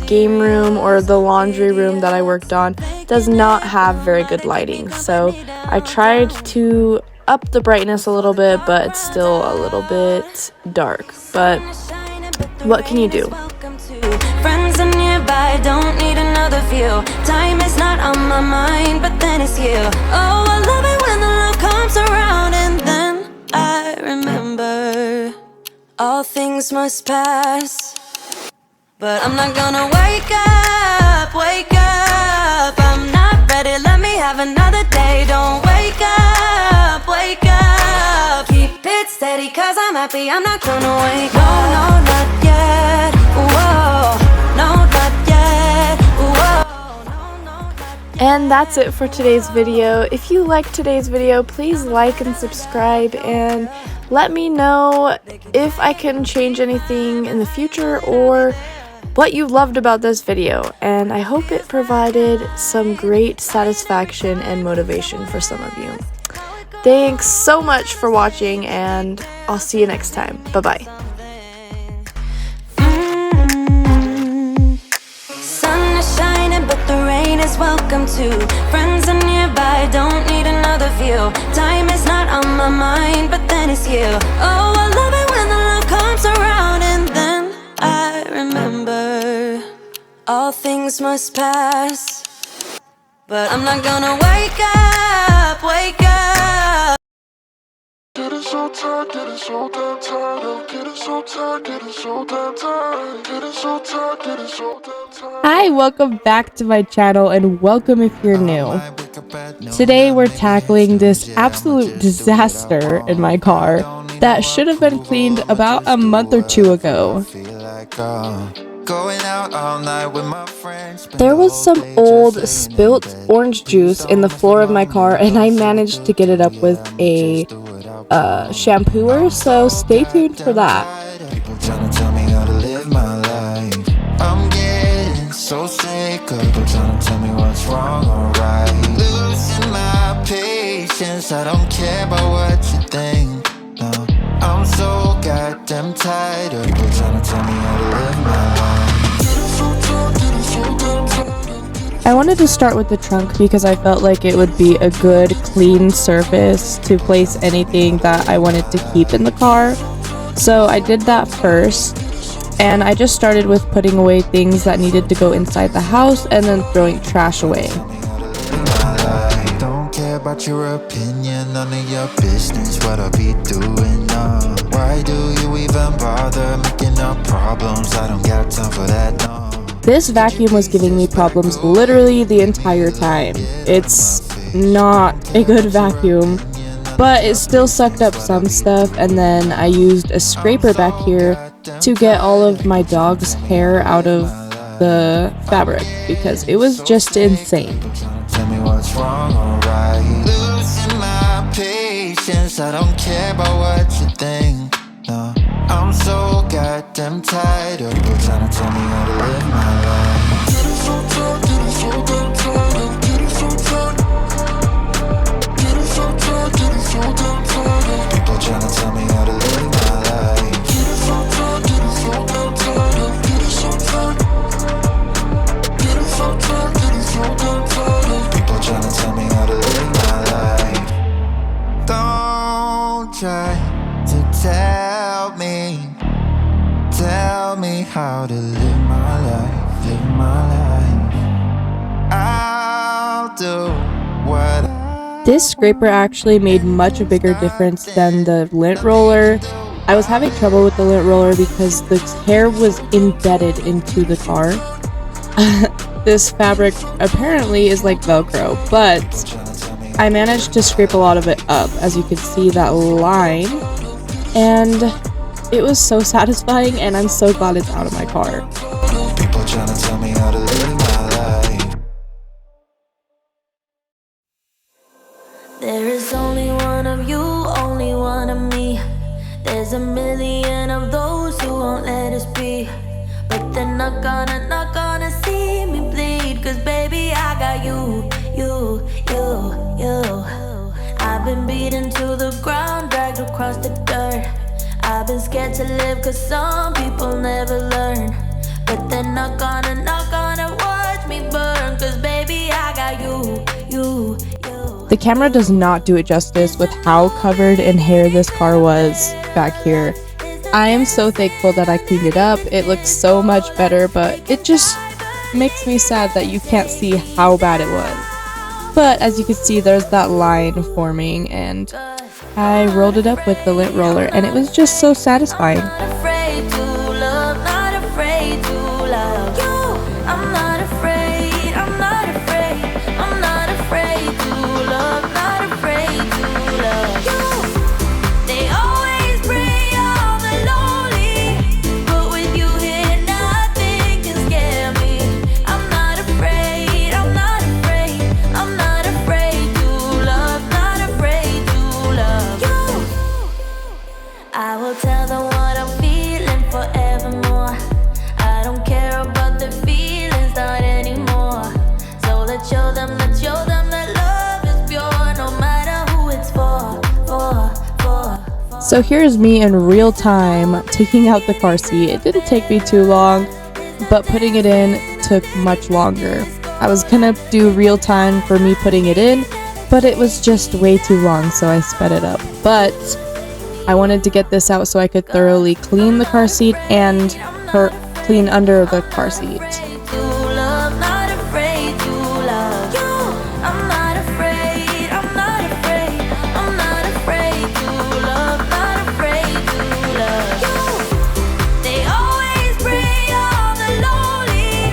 game room or the laundry room that I worked on does not have very good lighting, so I tried to up the brightness a little bit, but it's still a little bit dark, but what can you do? Friends are nearby, don't need another view. Time is not on my mind, but then it's you. Oh, I love it when the love comes around, and then I remember all things must pass. But I'm not gonna wake up, wake up. I'm not ready, let me have another day. Don't wake up, wake up. Keep it steady, cause I'm happy, I'm not gonna wake up. No, no, not yet, whoa. No, not yet, whoa. No, no, not yet. And that's it for today's video. If you liked today's video, please like and subscribe, and let me know if I can change anything in the future or what you loved about this video, and I hope it provided some great satisfaction and motivation for some of you. Thanks so much for watching, and I'll see you next time. Bye-bye. Sun is shining, but the rain is welcome too. Friends are nearby, don't need another view. Time is not on my mind, but then it's you. Oh, I love it when the love comes around, and then I remember all things must pass. But I'm not gonna wake up, wake up. Getting so tired, getting so damn tired of getting so tired, getting so damn tired, getting so tired, getting so damn tired. Hi, welcome back to my channel, and welcome if you're new. Today we're tackling this absolute disaster in my car that should have been cleaned about a month or two ago. Going out all night with my friends. There was some old spilt orange juice in the floor of my car, and I managed to get it up with a shampooer, so stay tuned for that. People trying to tell me how to live my life. I'm getting so sick of people trying to tell me what's wrong or right. Losing my patience, I don't care about what you think. No, I'm so goddamn tired of people trying to tell me how to live my life. I wanted to start with the trunk because I felt like it would be a good, clean surface to place anything that I wanted to keep in the car. So I did that first, and I just started with putting away things that needed to go inside the house and then throwing trash away. Don't care about your opinion, none of your business what I be doing. Why do you even bother making up problems? I don't got time for that, no. This vacuum was giving me problems literally the entire time. It's not a good vacuum, but it still sucked up some stuff, and then I used a scraper back here to get all of my dog's hair out of the fabric because it was just insane. Tell me what's wrong or right. Losing my patience, I don't care about what you think. No, I'm so goddamn tired of people trying to tell me how to live my life. People trying to tell me how to live my life. People trying to tell me how to live my life. Don't try to tell me how to live my life, I'll do what This scraper actually made much a bigger difference than the lint roller. I was having trouble with the lint roller because the hair was embedded into the car. This fabric apparently is like Velcro, but I managed to scrape a lot of it up, as you can see that line, and it was so satisfying, and I'm so glad it's out of my car. people trying to tell me how to live my life. There is only one of you, only one of me. There's a million of those who won't let us be, but they're not gonna see me bleed. Cause baby, I got you. I've been beaten to the ground, dragged across the dirt. I've been scared to live cause some people never learn, but they're not gonna watch me burn. Cause baby, I got you. The camera does not do it justice with how covered in hair this car was back here. I am so thankful that I cleaned it up. It looks so much better, but it just makes me sad that you can't see how bad it was. But as you can see, there's that line forming, and I rolled it up with the lint roller, and it was just so satisfying. Not afraid to love, not afraid to love you. I'm not afraid, I'm not afraid, I'm not afraid to love, not afraid to love you. They always bring all the lonely, but with you here nothing can scare me. I'm not afraid, I'm not afraid, I'm not afraid to love, not afraid to love you. I will tell them what I'm feeling forevermore. I don't care about the feelings, not anymore. So let's show them that love is pure, no matter who it's for. So here's me in real time taking out the car seat. It didn't take me too long, but putting it in took much longer. I was gonna do real time for me putting it in, but it was just way too long, so I sped it up. But I wanted to get this out so I could thoroughly clean the car seat and clean under the car seat. To love, not afraid to love you. I'm not afraid, I'm not afraid, I'm not afraid to love, not afraid to love you. They always bring all the lonely,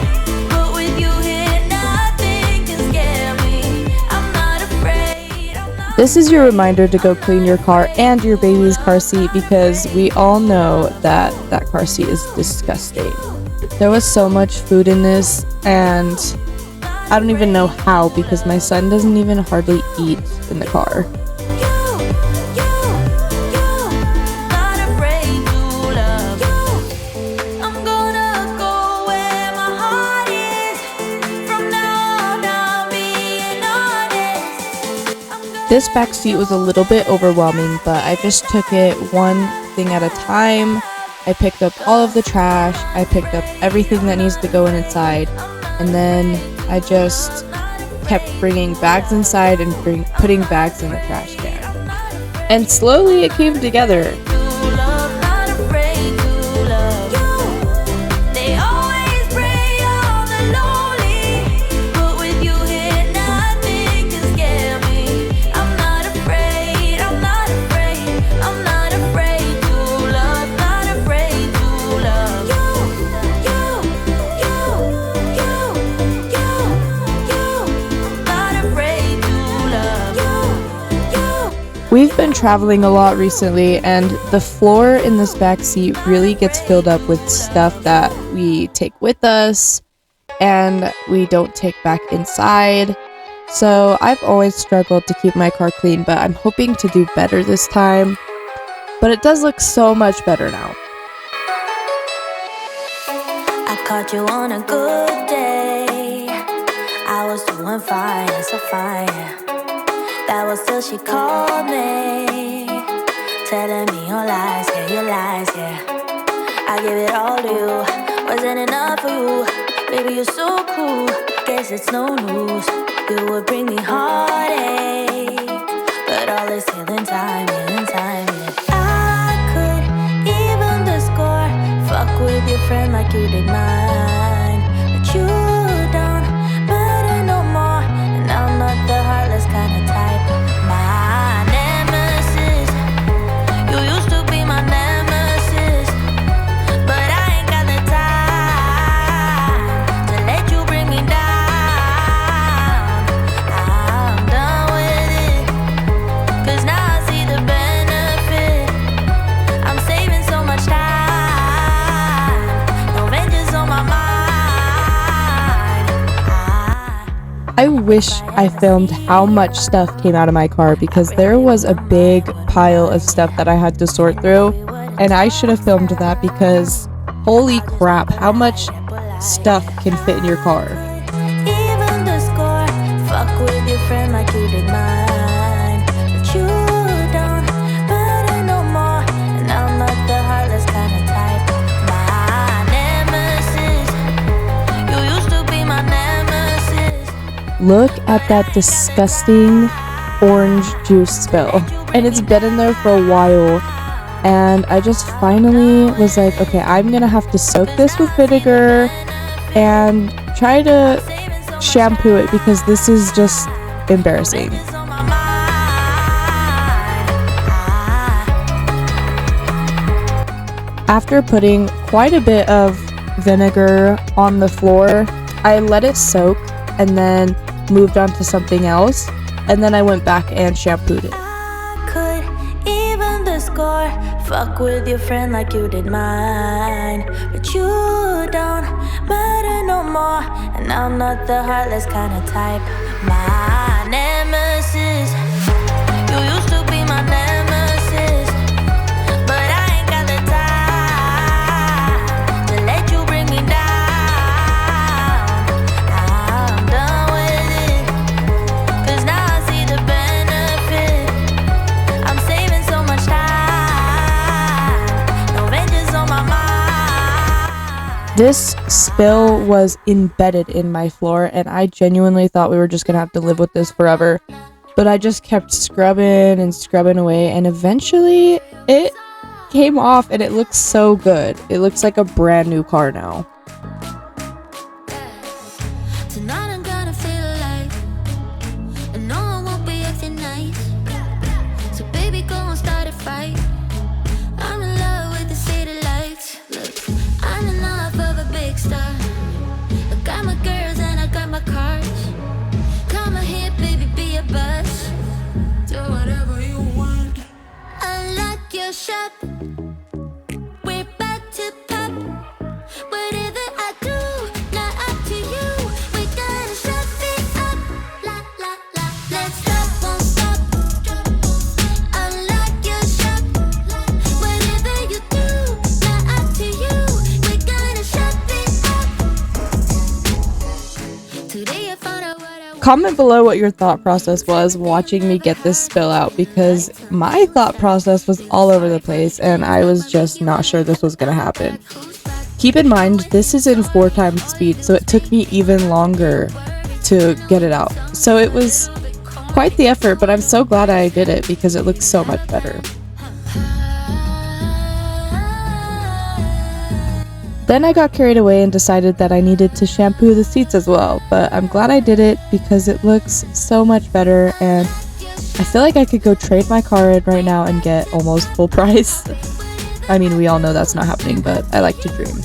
but with you here nothing can scare me. I'm not afraid, I'm not. This is your reminder to go clean your car and your baby's car seat, because we all know that that car seat is disgusting. There was so much food in this, and I don't even know how because my son doesn't even hardly eat in the car. This back seat was a little bit overwhelming, but I just took it one thing at a time. I picked up all of the trash, I picked up everything that needs to go inside, and then I just kept bringing bags inside and putting bags in the trash can. And slowly it came together. We've been traveling a lot recently, and the floor in this back seat really gets filled up with stuff that we take with us and we don't take back inside. So I've always struggled to keep my car clean, but I'm hoping to do better this time. But it does look so much better now. I caught you on a good day. I was doing fine, so fine. That was till she called me, telling me your lies, yeah. I gave it all to you, wasn't enough for you. Baby, you're so cool, guess it's no news. You would bring me heartache, but all is still in time, yeah. I could even the score, fuck with your friend like you did mine. But you don't matter no more, and I'm not the heartless kind of type. My nemesis, you used to be my nemesis, but I ain't got the time to let you bring me down. I'm done with it, 'cause now I see the benefit. I'm saving so much time, no vengeance on my mind. I wish I filmed how much stuff came out of my car because there was a big pile of stuff that I had to sort through, and I should have filmed that because holy crap, how much stuff can fit in your car. Even the score, fuck with your friend like you did mine. But you don't matter no more, and I'm not the heartless kind of type. My nemesis, you used to be my nemesis. Look at that disgusting orange juice spill. And it's been in there for a while. And I just finally was like, okay, I'm gonna have to soak this with vinegar and try to shampoo it because this is just embarrassing. After putting quite a bit of vinegar on the floor, I let it soak and then moved on to something else, and then I went back and shampooed it. Could even the score, fuck with your friend like you did mine. But you don't matter no more, and I'm not the heartless kind of type. My nemesis, you used to be my nemesis, but I ain't got the time to let you bring me down. I'm done with it, 'cause now I see the benefit. I'm saving so much time, no vengeance on my mind. This spill was embedded in my floor, and I genuinely thought we were just gonna have to live with this forever. But I just kept scrubbing and scrubbing away, and eventually it came off, and it looks so good. It looks like a brand new car now. Tonight I'm gonna feel alive, and no one won't be acting nice. So baby, go and start a fight. I'm in love with the city lights. Look, I'm enough of a big star. I got my girls and I got my cars. Come here, baby, be a buzz. Do whatever you want. Unlock your shop. We're about to pop. Whatever I Comment below what your thought process was watching me get this spill out, because my thought process was all over the place and I was just not sure this was gonna happen. Keep in mind, this is in 4 times speed, so it took me even longer to get it out. So it was quite the effort, but I'm so glad I did it because it looks so much better. Then I got carried away and decided that I needed to shampoo the seats as well, but I'm glad I did it because it looks so much better, and I feel like I could go trade my car in right now and get almost full price. I mean, we all know that's not happening, but I like to dream.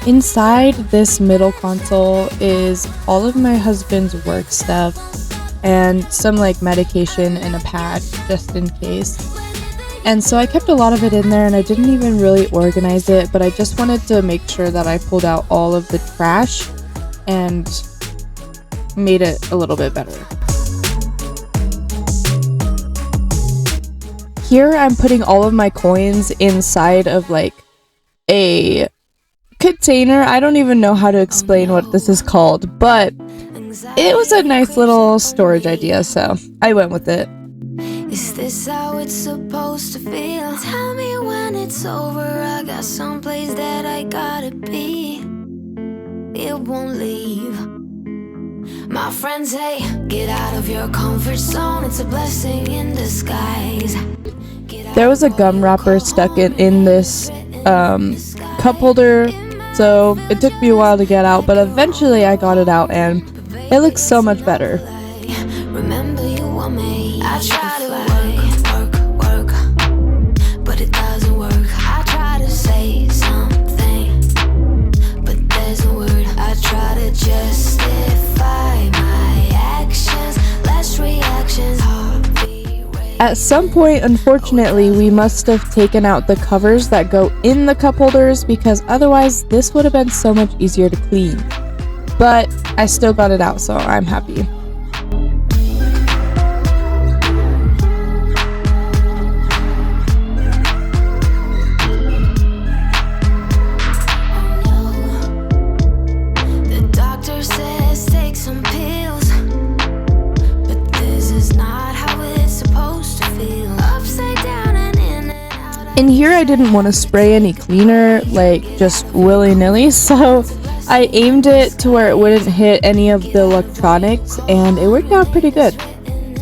Inside this middle console is all of my husband's work stuff and some like medication in a pack just in case. And so I kept a lot of it in there and I didn't even really organize it, but I just wanted to make sure that I pulled out all of the trash and made it a little bit better. Here I'm putting all of my coins inside of like a container. I don't even know how to explain what this is called, but it was a nice little storage idea, so I went with it. Is this how it's supposed to feel? Tell me when it's over. I got someplace that I gotta be. It won't leave. My friends say, get out of your comfort zone. It's a blessing in disguise. There was a gum wrapper stuck in this cup holder, so it took me a while to get out, but eventually I got it out and it looks so much better. Remember you want me. I try to work, but it doesn't work. I try to say something, but there's no word. I try to justify my actions, less reactions. At some point, unfortunately, we must have taken out the covers that go in the cup holders because otherwise this would have been so much easier to clean. But I still got it out, so I'm happy. The doctor says take some pills, but this is not how it's supposed to feel. Upside down and in and out. In here I didn't want to spray any cleaner, like just willy-nilly, so I aimed it to where it wouldn't hit any of the electronics, and it worked out pretty good.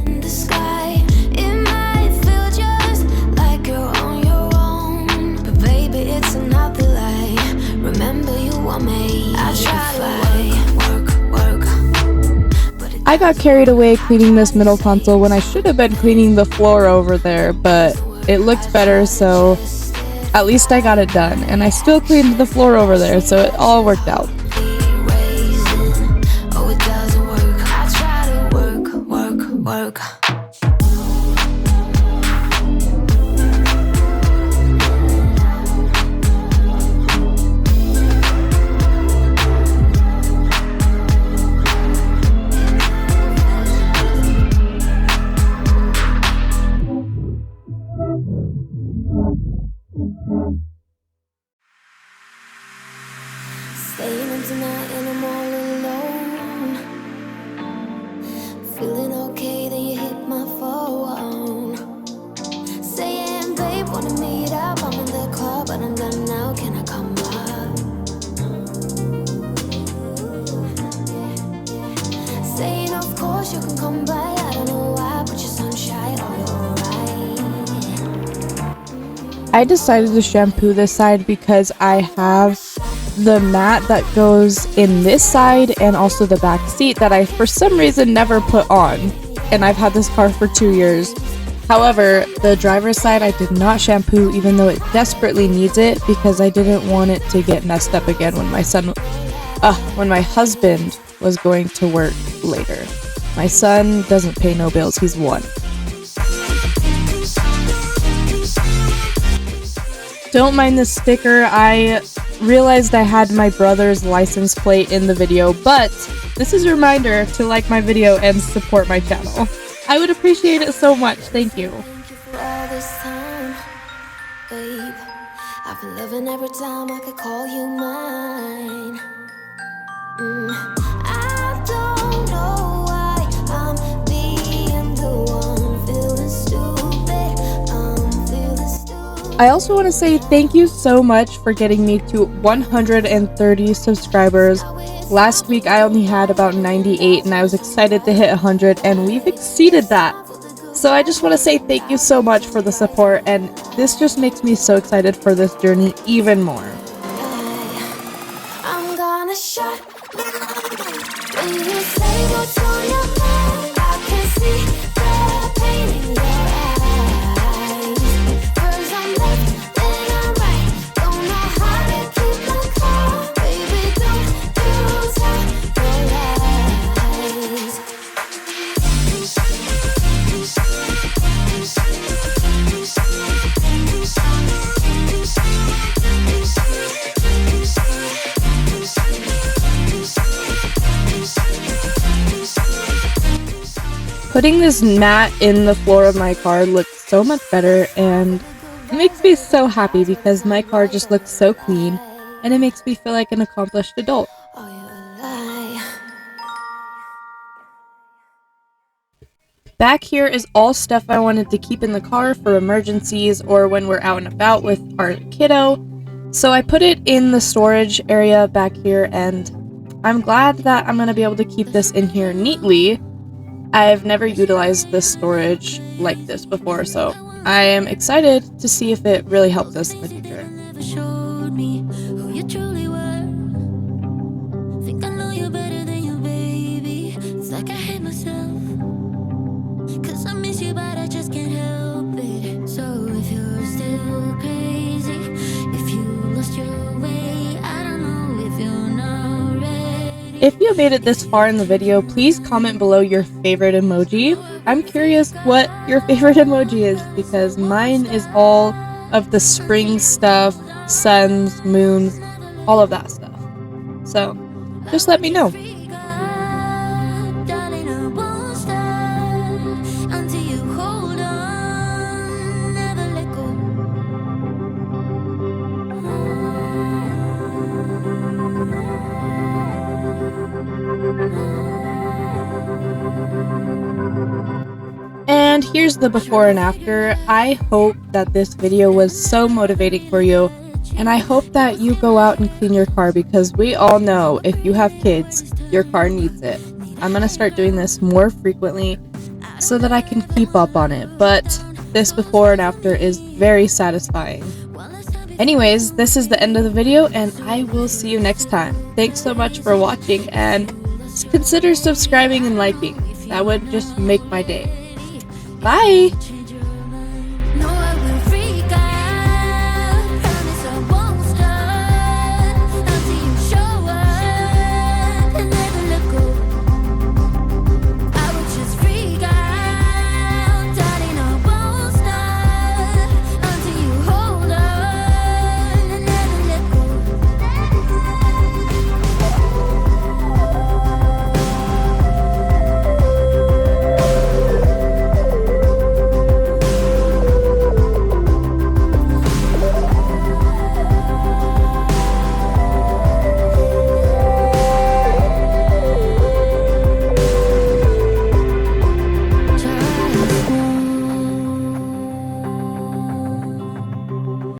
In the sky, it might feel just like you're on your own, but baby, it's another lie. Remember you want me. I try to work, but I got carried away cleaning this middle console when I should have been cleaning the floor over there, but it looked better, so at least I got it done. And I still cleaned the floor over there, so it all worked out. oh, it doesn't work. I try to work. Staying in tonight and I'm all alone. Feeling okay, then you hit my phone. Saying, babe, wanna meet up. I'm in the club, but I'm done now. Can I come up? Saying, of course you can come by. I don't know why, but you're sunshine. Oh, you're right. I decided to shampoo this side because I have the mat that goes in this side and also the back seat that I for some reason never put on. and I've had this car for 2 years. However, the driver's side I did not shampoo even though it desperately needs it because I didn't want it to get messed up again when my husband was going to work later. My son doesn't pay no bills, he's 1. Don't mind the sticker, I realized I had my brother's license plate in the video, but this is a reminder to like my video and support my channel. I would appreciate it so much, thank you. Thank you for all this time, babe. I've been loving every time I could call you mine. I don't know why I'm being the one feeling stupid. I'm feeling stupid. I also want to say thank you so much for getting me to 130 subscribers. Last week I only had about 98 and I was excited to hit 100 and we've exceeded that. So I just want to say thank you so much for the support and this just makes me so excited for this journey even more. I'm gonna shut when you say what's on your mind. I can see the pain in your eyes. First I'm left, then I'm right. Don't know how to keep my calm. Baby, don't you tell your lies. Putting this mat in the floor of my car looks so much better and it makes me so happy because my car just looks so clean and it makes me feel like an accomplished adult. Are you a lie? Back here is all stuff I wanted to keep in the car for emergencies or when we're out and about with our kiddo. So I put it in the storage area back here and I'm glad that I'm going to be able to keep this in here neatly. I've never utilized this storage like this before, so I am excited to see if it really helps us in the future. Never showed me who you truly were. Think I know you better than you, baby. It's like I hate myself. 'Cause I miss you, but I just can't help it. So if you're still crazy, if you lost your way, I don't know if you're not ready. If you made it this far in the video, please comment below your favorite emoji. I'm curious what your favorite emoji is because mine is all of the spring stuff, suns, moons, all of that stuff. So just let me know. Darling, I won't stop until you hold on, never let go. And here's the before and after. I hope that this video was so motivating for you, and I hope that you go out and clean your car because we all know if you have kids, your car needs it. I'm gonna start doing this more frequently so that I can keep up on it, but this before and after is very satisfying. Anyways, this is the end of the video and I will see you next time. Thanks so much for watching and consider subscribing and liking. That would just make my day. Bye!